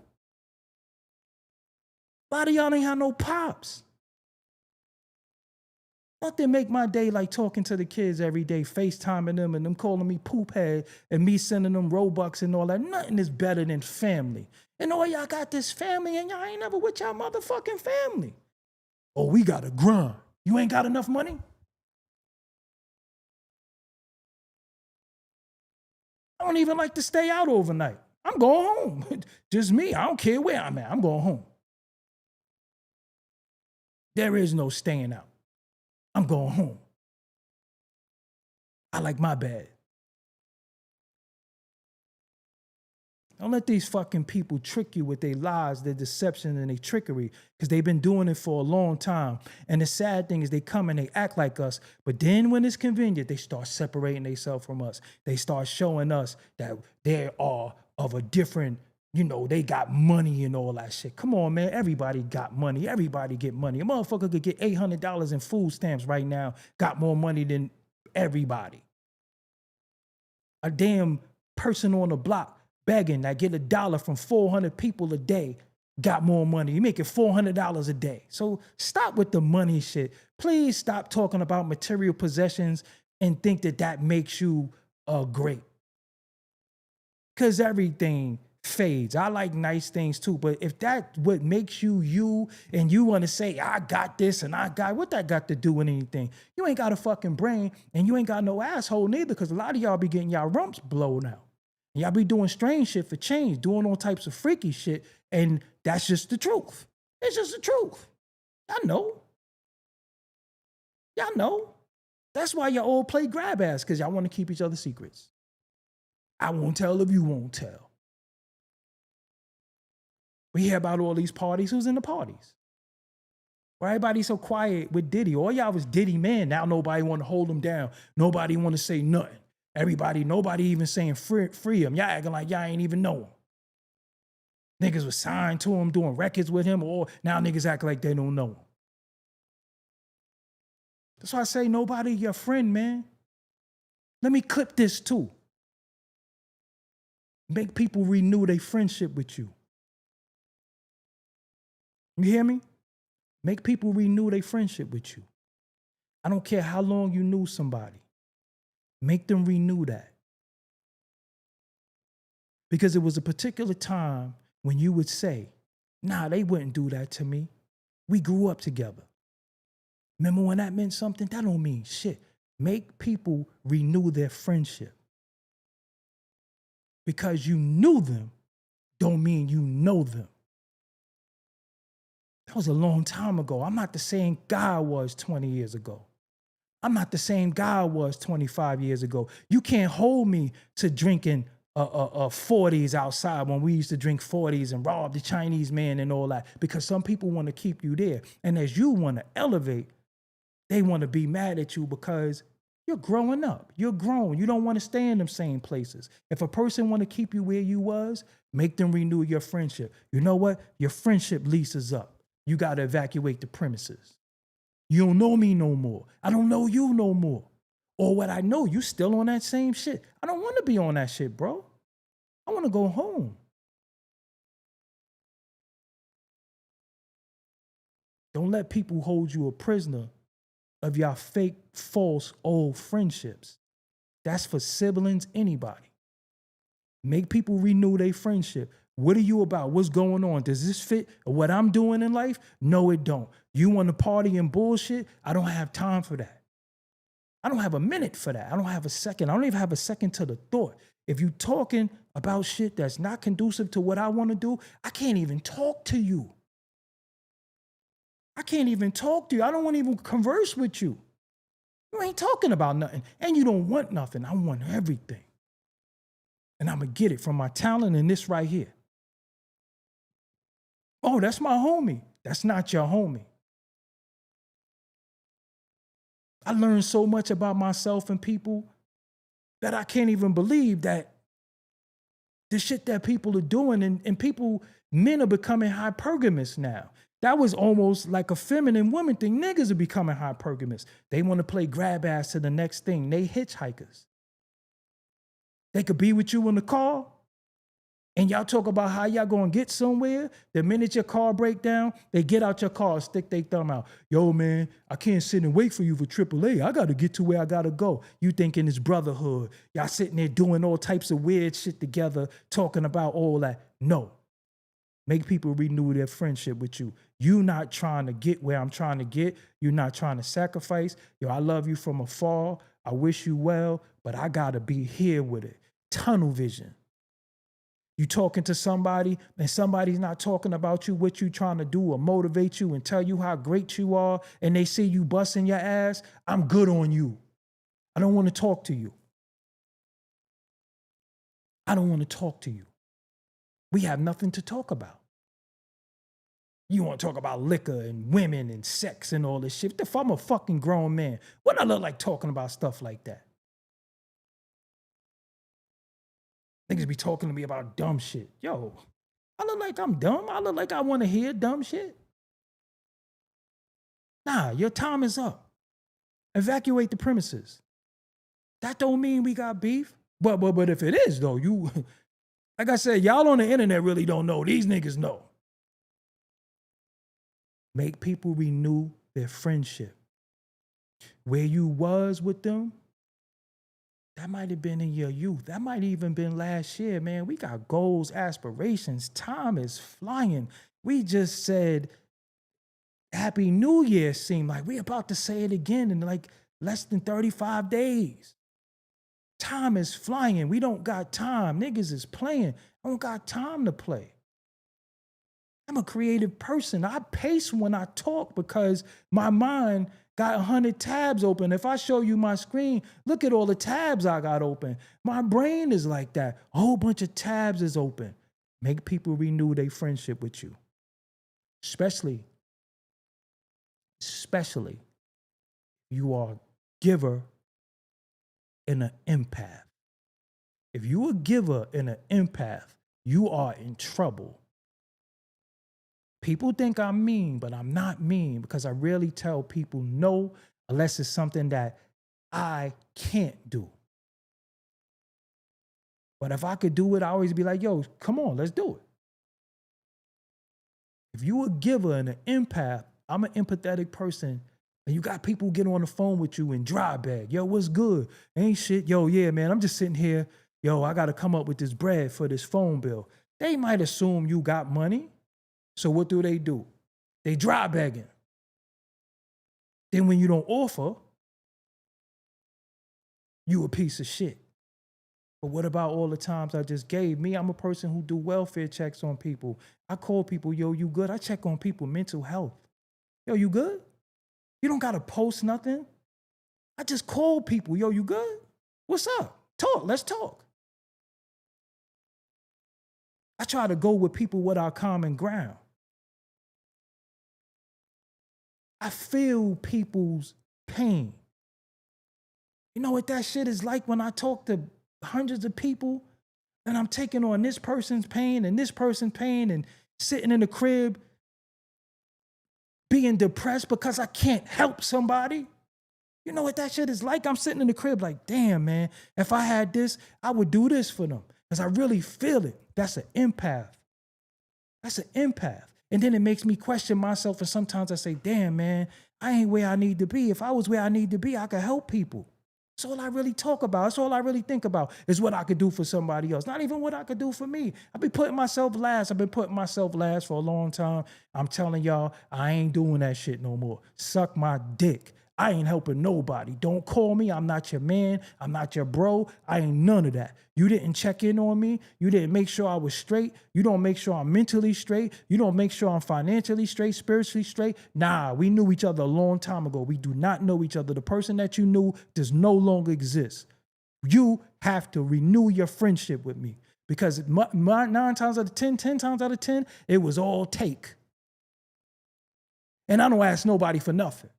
A lot of y'all ain't have no pops. Nothing make my day like talking to the kids every day, FaceTiming them and them calling me poop head and me sending them Robux and all that. Nothing is better than family. And all y'all got this family and y'all ain't never with y'all motherfucking family. Oh, we got to grind. You ain't got enough money? I don't even like to stay out overnight. I'm going home. Just me. I don't care where I'm at. I'm going home. There is no staying out. I'm going home. I like my bed. Don't let these fucking people trick you with their lies, their deception, and their trickery, because they've been doing it for a long time. And the sad thing is they come and they act like us, but then when it's convenient, they start separating themselves from us. They start showing us that they are of a different, you know, they got money and all that shit. Come on, man. Everybody got money. Everybody get money. A motherfucker could get $800 in food stamps right now, got more money than everybody. A damn person on the block begging that get $1 from 400 people a day got more money. You making $400 a day. So stop with the money shit. Please stop talking about material possessions and think that that makes you great. Because everything fades. I like nice things too, but if that what makes you you and you want to say, I got this and I got, what that got to do with anything? You ain't got a fucking brain and you ain't got no asshole neither, because a lot of y'all be getting y'all rumps blown out. Y'all be doing strange shit for change, doing all types of freaky shit, and that's just the truth. It's just the truth. Y'all know. Y'all know. That's why y'all all play grab ass, because y'all want to keep each other's secrets. I won't tell if you won't tell. We hear about all these parties. Who's in the parties? Why everybody so quiet with Diddy? All y'all was Diddy men. Now nobody want to hold him down. Nobody want to say nothing. Nobody even saying free him. Y'all acting like y'all ain't even know him. Niggas was signed to him, doing records with him, or now niggas act like they don't know him. That's why I say nobody your friend, man. Let me clip this too. Make people renew their friendship with you. You hear me? Make people renew their friendship with you. I don't care how long you knew somebody. Make them renew that. Because it was a particular time when you would say, nah, they wouldn't do that to me. We grew up together. Remember when that meant something? That don't mean shit. Make people renew their friendship. Because you knew them don't mean you know them. That was a long time ago. I'm not the same guy I was 20 years ago. I'm not the same guy I was 25 years ago. You can't hold me to drinking 40s outside when we used to drink 40s and rob the Chinese man and all that, because some people want to keep you there. And as you want to elevate, they want to be mad at you because you're growing up. You're grown. You don't want to stay in them same places. If a person want to keep you where you was, make them renew your friendship. You know what? Your friendship lease is up. You got to evacuate the premises. You don't know me no more. I don't know you no more. Or what I know, you still on that same shit. I don't want to be on that shit, bro. I want to go home. Don't let people hold you a prisoner of your fake, false, old friendships. That's for siblings, anybody. Make people renew their friendship. What are you about? What's going on? Does this fit what I'm doing in life? No, it don't. You want to party and bullshit? I don't have time for that. I don't have a minute for that. I don't have a second. I don't even have a second to the thought. If you talking about shit that's not conducive to what I want to do, I can't even talk to you. I can't even talk to you. I don't want to even converse with you. You ain't talking about nothing. And you don't want nothing. I want everything. And I'm going to get it from my talent and this right here. Oh, that's my homie. That's not your homie. I learned so much about myself and people that I can't even believe that the shit that people are doing, and people, men are becoming hypergamous now. That was almost like a feminine woman thing. Niggas are becoming hypergamous. They want to play grab ass to the next thing. They hitchhikers. They could be with you in the car, and y'all talk about how y'all gonna get somewhere. The minute your car break down, they get out your car, stick their thumb out. Yo, man, I can't sit and wait for you for AAA. I gotta get to where I gotta go. You thinking it's brotherhood. Y'all sitting there doing all types of weird shit together, talking about all that. No. Make people renew their friendship with you. You not trying to get where I'm trying to get. You're not trying to sacrifice. Yo, I love you from afar. I wish you well, but I gotta be here with it. Tunnel vision. You talking to somebody and somebody's not talking about you, what you trying to do or motivate you and tell you how great you are, and they see you busting your ass. I'm good on you. I don't want to talk to you. I don't want to talk to you. We have nothing to talk about. You want to talk about liquor and women and sex and all this shit. If I'm a fucking grown man, what I look like talking about stuff like that? Niggas be talking to me about dumb shit. Yo, I look like I'm dumb. I look like I want to hear dumb shit. Nah, your time is up. Evacuate the premises. That don't mean we got beef. But if it is though, you, like I said, y'all on the internet really don't know. These niggas know. Make people renew their friendship. Where you was with them, that might have been in your youth. That might even been last year, man. We got goals, aspirations. Time is flying. We just said Happy New Year seemed like we about to say it again in like less than 35 days. Time is flying. We don't got time. Niggas is playing. I don't got time to play. I'm a creative person. I pace when I talk because my mind got 100 tabs open. If I show you my screen, look at all the tabs I got open. My brain is like that. A whole bunch of tabs is open. Make people renew their friendship with you. Especially you are a giver and an empath. If you a giver and an empath, you are in trouble. People think I'm mean, but I'm not mean because I rarely tell people no unless it's something that I can't do. But if I could do it, I always be like, yo, come on, let's do it. If you a giver and an empath, I'm an empathetic person, and you got people get on the phone with you and dry bag. Yo, what's good? Ain't shit. Yo, yeah, man, I'm just sitting here. Yo, I got to come up with this bread for this phone bill. They might assume you got money. So what do? They dry bagging. Then when you don't offer, you a piece of shit. But what about all the times I just gave? Me, I'm a person who do welfare checks on people. I call people, yo, you good? I check on people, mental health. Yo, you good? You don't got to post nothing. I just call people, yo, you good? What's up? Talk, let's talk. I try to go with people with our common ground. I feel people's pain. You know what that shit is like when I talk to hundreds of people and I'm taking on this person's pain and this person's pain and sitting in the crib being depressed because I can't help somebody. You know what that shit is like? I'm sitting in the crib like, damn, man, if I had this, I would do this for them because I really feel it. That's an empath. That's an empath. And then it makes me question myself, and sometimes I say, damn, man, I ain't where I need to be. If I was where I need to be, I could help people. That's all I really talk about. That's all I really think about is what I could do for somebody else. Not even what I could do for me. I've been putting myself last. I've been putting myself last for a long time. I'm telling y'all, I ain't doing that shit no more. Suck my dick. I ain't helping nobody. Don't call me. I'm not your man. I'm not your bro. I ain't none of that. You didn't check in on me. You didn't make sure I was straight. You don't make sure I'm mentally straight. You don't make sure I'm financially straight, spiritually straight. Nah, we knew each other a long time ago. We do not know each other. The person that you knew does no longer exist. You have to renew your friendship with me because my 9 times out of 10, 10 times out of 10, it was all take. And I don't ask nobody for nothing.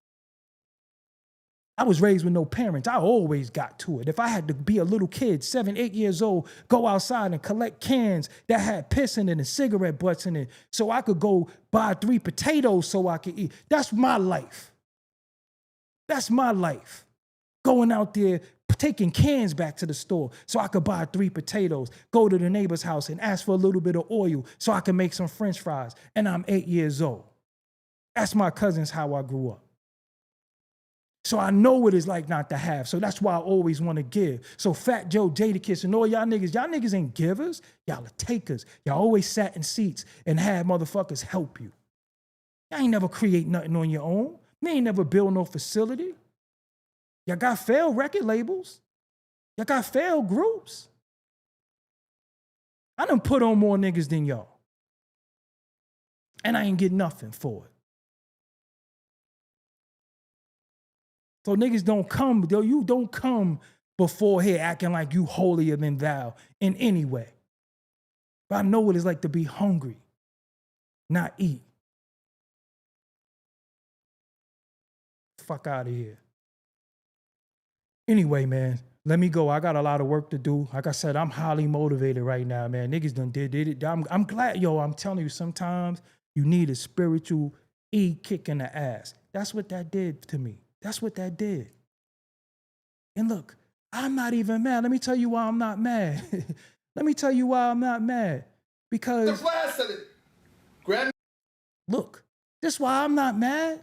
I was raised with no parents. I always got to it. If I had to be a little kid, 7, 8 years old, go outside and collect cans that had piss in it and cigarette butts in it so I could go buy 3 potatoes so I could eat. That's my life. That's my life. Going out there, taking cans back to the store so I could buy 3 potatoes, go to the neighbor's house and ask for a little bit of oil so I can make some French fries. And I'm 8 years old. Ask my cousins how I grew up. So I know what it's like not to have. So that's why I always want to give. So Fat Joe, Jadakiss, and all y'all niggas ain't givers. Y'all are takers. Y'all always sat in seats and had motherfuckers help you. Y'all ain't never create nothing on your own. You ain't never build no facility. Y'all got failed record labels. Y'all got failed groups. I done put on more niggas than y'all. And I ain't get nothing for it. So niggas don't come, though you don't come before here acting like you holier than thou in any way. But I know what it's like to be hungry, not eat. Fuck out of here. Anyway, man, let me go. I got a lot of work to do. Like I said, I'm highly motivated right now, man. Niggas done did it. I'm glad, yo, I'm telling you, sometimes you need a spiritual kick in the ass. That's what that did to me. That's what that did. And look, I'm not even mad. Let me tell you why I'm not mad. Let me tell you why I'm not mad. Because the flash said it. Look, this is why I'm not mad.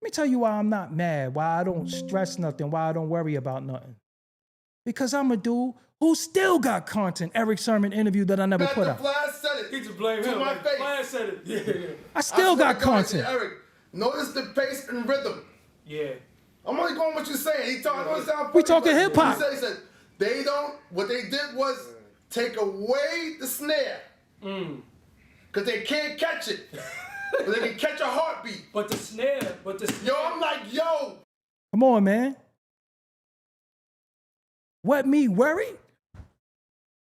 Let me tell you why I'm not mad, why I don't stress nothing, why I don't worry about nothing. Because I'm a dude who still got content. Erick Sermon interview that I never put out. The flash said it. He just blamed to him. my face. Flash said it. Yeah. I still got content. Erick, notice the pace and rhythm. Yeah. I'm only going what you're saying. He talking. We talking hip hop. He said they don't. What they did was take away the snare. Because they can't catch it. But they can catch a heartbeat. But the snare. Yo, I'm like, yo. Come on, man. What, me worry?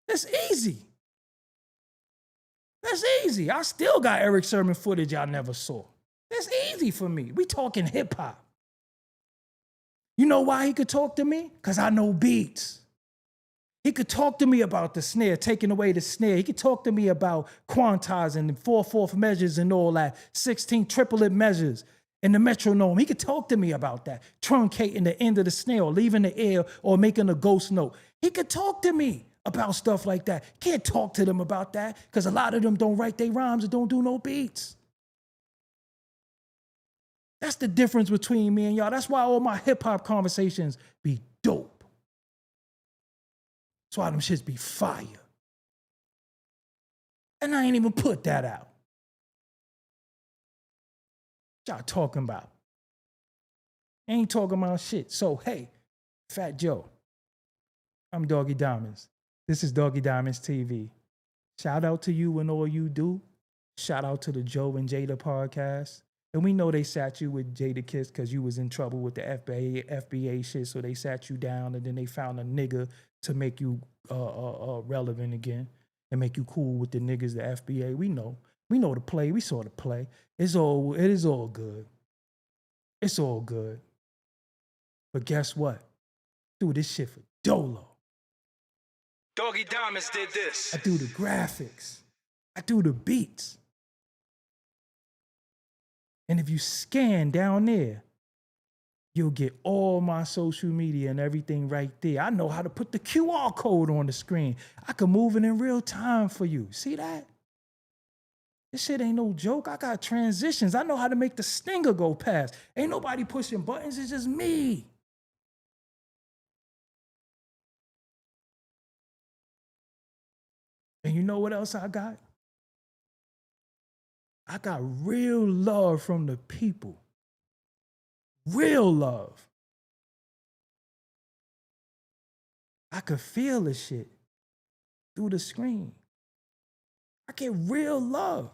That's easy. That's easy. I still got Erick Sermon footage I never saw. That's easy for me. We talking hip hop. You know why he could talk to me? Because I know beats. He could talk to me about the snare, taking away the snare. He could talk to me about quantizing and 4/4 measures and all that, 16 triplet measures and the metronome. He could talk to me about that, truncating the end of the snare or leaving the air or making a ghost note. He could talk to me about stuff like that. Can't talk to them about that because a lot of them don't write their rhymes and don't do no beats. That's the difference between me and y'all. That's why all my hip-hop conversations be dope. That's why them shits be fire. And I ain't even put that out. What y'all talking about? Ain't talking about shit. So, hey, Fat Joe, I'm Doggie Diamonds. This is Doggie Diamonds TV. Shout out to you and all you do. Shout out to the Joe and Jada podcast. And we know they sat you with Jada Kiss because you was in trouble with the FBA shit, so they sat you down and then they found a nigga to make you relevant again and make you cool with the niggas, the FBA. We know the play. We saw the play. It is all good. It's all good. But guess what? Do this shit for Dolo. Doggie Diamonds did this. I do the graphics. I do the beats. And if you scan down there, you'll get all my social media and everything right there. I know how to put the QR code on the screen. I can move it in real time for you. See that? This shit ain't no joke. I got transitions. I know how to make the stinger go past. Ain't nobody pushing buttons. It's just me. And you know what else I got? I got real love from the people. Real love. I could feel the shit through the screen. I get real love.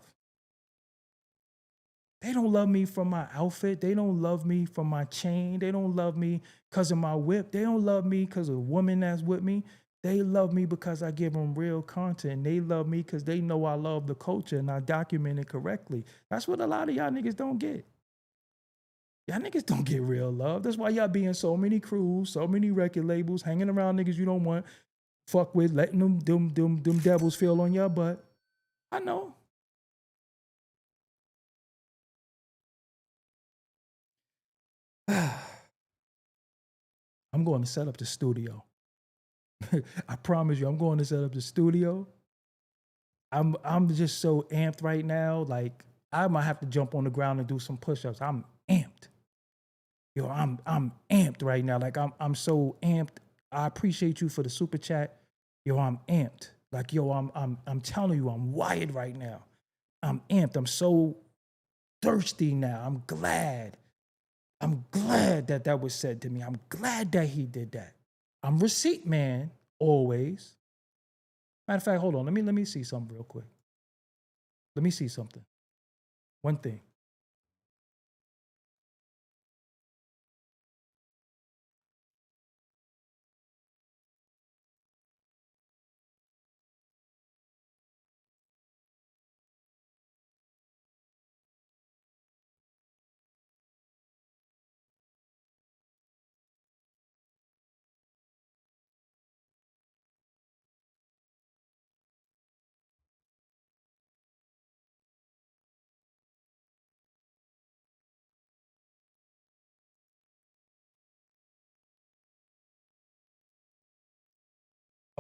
They don't love me for my outfit. They don't love me for my chain. They don't love me because of my whip. They don't love me because of the woman that's with me. They love me because I give them real content. They love me because they know I love the culture and I document it correctly. That's what a lot of y'all niggas don't get. Y'all niggas don't get real love. That's why y'all be in so many crews, so many record labels, hanging around niggas you don't want, fuck with, letting them devils feel on your butt. I know. I'm going to set up the studio. I promise you, I'm going to set up the studio. I'm just so amped right now. Like, I might have to jump on the ground and do some push-ups. I'm amped. Yo, I'm amped right now. Like, I'm so amped. I appreciate you for the super chat. Yo, I'm amped. Like, yo, I'm telling you, I'm wired right now. I'm amped. I'm so thirsty now. I'm glad that was said to me. I'm glad that he did that. I'm receipt man, always. Matter of fact, hold on. Let me see something real quick. Let me see something. One thing.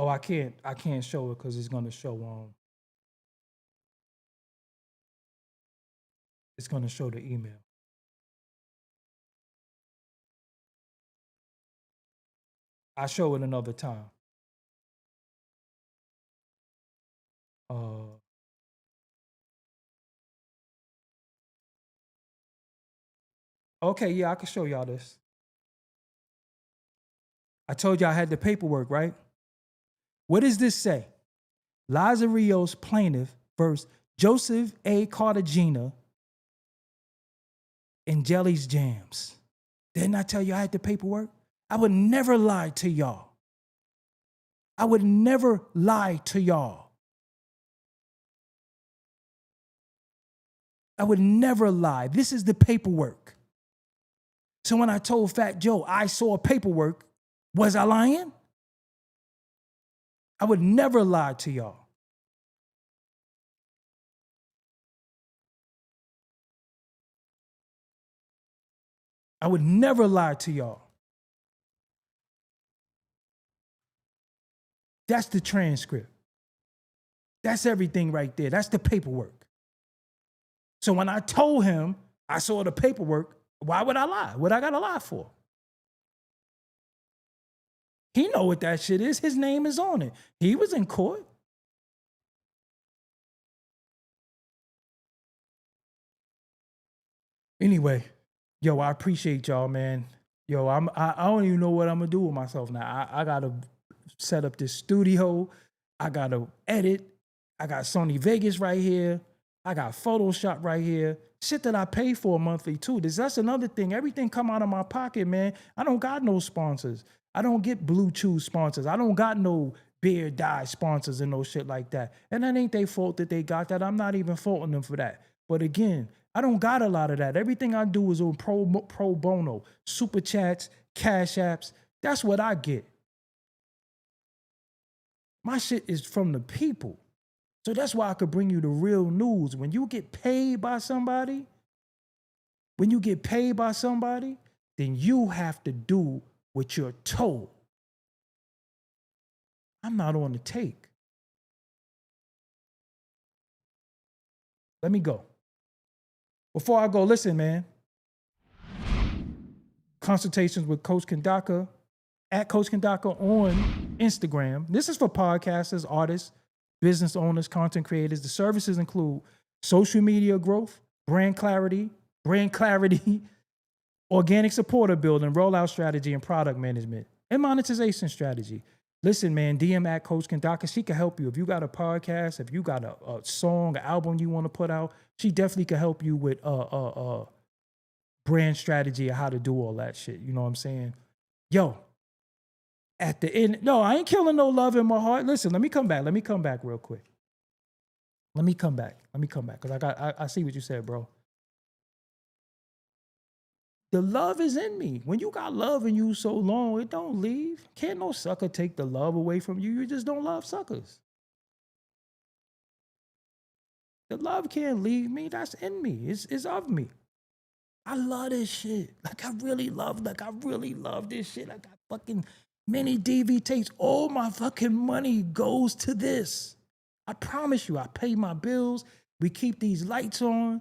Oh, I can't show it because it's gonna show it's gonna show the email. I'll show it another time. Okay, yeah, I can show y'all this. I told you I had the paperwork, right? What does this say? Lazario's plaintiff versus Joseph A. Cartagena, and Jelly's Jams. Didn't I tell you I had the paperwork? I would never lie to y'all. I would never lie to y'all. I would never lie. This is the paperwork. So when I told Fat Joe I saw paperwork, was I lying? I would never lie to y'all. I would never lie to y'all. That's the transcript. That's everything right there. That's the paperwork. So when I told him I saw the paperwork, why would I lie? What I gotta lie for? He know what that shit is. His name is on it. He was in court. Anyway, yo, I appreciate y'all, man. Yo, I don't even know what I'm gonna do with myself now. I gotta set up this studio. I gotta edit. I got Sony Vegas right here. I got Photoshop right here. Shit that I pay for monthly too. That's another thing. Everything come out of my pocket, man. I don't got no sponsors. I don't get Blue Chew sponsors. I don't got no Beard Dye sponsors and no shit like that. And that ain't their fault that they got that. I'm not even faulting them for that. But again, I don't got a lot of that. Everything I do is on pro bono. Super chats, cash apps. That's what I get. My shit is from the people. So that's why I could bring you the real news. When you get paid by somebody, then you have to do what you're told. I'm not on the take. Let me go. Before I go, listen, man. Consultations with Coach Kandaka, at Coach Kandaka on Instagram. This is for podcasters, artists, business owners, content creators. The services include social media growth, brand clarity, organic supporter building, rollout strategy, and product management, and monetization strategy. Listen, man, DM at Coach Kandaka. She can help you. If you got a podcast, if you got a song, an album you want to put out, she definitely can help you with brand strategy of how to do all that shit. You know what I'm saying? Yo, at the end, no, I ain't killing no love in my heart. Listen, let me come back real quick. Let me come back, because I see what you said, bro. The love is in me. When you got love in you so long, it don't leave. Can't no sucker take the love away from you. You just don't love suckers. The love can't leave me. That's in me. It's of me. I love this shit. I really love this shit. I got fucking many DV tapes. All my fucking money goes to this. I promise you, I pay my bills. We keep these lights on.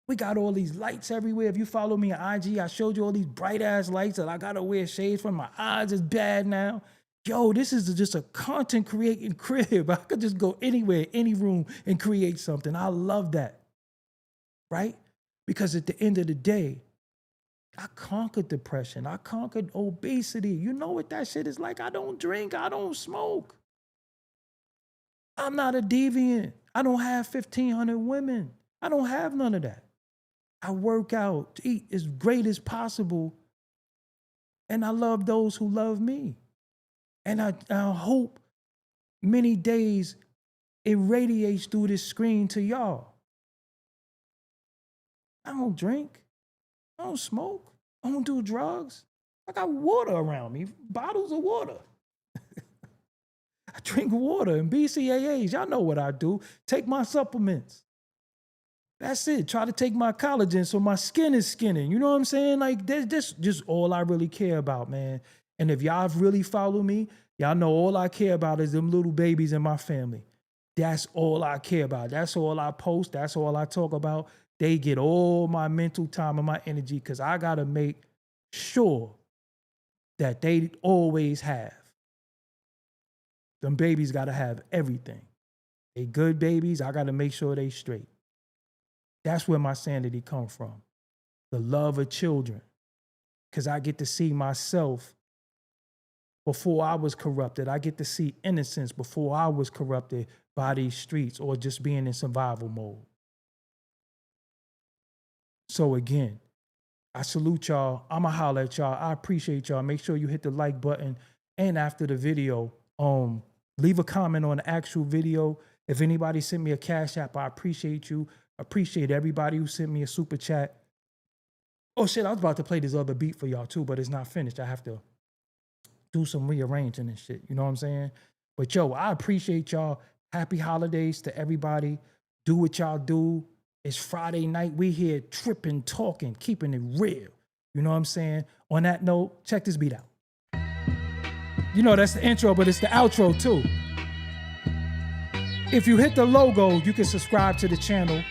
We got all these lights everywhere. If you follow me on IG, I showed you all these bright ass lights that I gotta wear shades from. My eyes is bad now. Yo, this is just a content creating crib. I could just go anywhere, any room, and create something. I love that, right? Because at the end of the day, I conquered depression. I conquered obesity. You know what that shit is like? I don't drink. I don't smoke. I'm not a deviant. I don't have 1,500 women. I don't have none of that. I work out, eat as great as possible, and I love those who love me. And I hope many days it radiates through this screen to y'all. I don't drink. I don't smoke. I don't do drugs. I got water around me, bottles of water. I drink water and BCAAs. Y'all know what I do. Take my supplements. That's it. Try to take my collagen so my skin is skinning. You know what I'm saying? Like, that's just all I really care about, man. And if y'all really follow me, y'all know all I care about is them little babies in my family. That's all I care about. That's all I post. That's all I talk about. They get all my mental time and my energy because I got to make sure that they always have. Them babies got to have everything. They good babies. I got to make sure they straight. That's where my sanity comes from. The love of children. Because I get to see myself before I was corrupted. I get to see innocence before I was corrupted. by these streets or just being in survival mode. So again, I salute y'all. I'ma holler at y'all. I appreciate y'all. Make sure you hit the like button. And after the video, leave a comment on the actual video. If anybody sent me a Cash App, I appreciate you. Appreciate everybody who sent me a super chat. Oh shit, I was about to play this other beat for y'all too, but it's not finished. I have to do some rearranging and shit. You know what I'm saying? But yo, I appreciate y'all. Happy holidays to everybody. Do what y'all do. It's Friday night. We here tripping, talking, keeping it real. You know what I'm saying? On that note, check this beat out. You know, that's the intro, but it's the outro too. If you hit the logo, you can subscribe to the channel.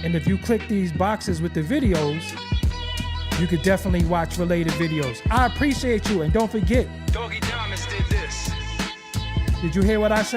And if you click these boxes with the videos, you could definitely watch related videos. I appreciate you. And don't forget, Doggie Diamonds did this. did you hear what I said?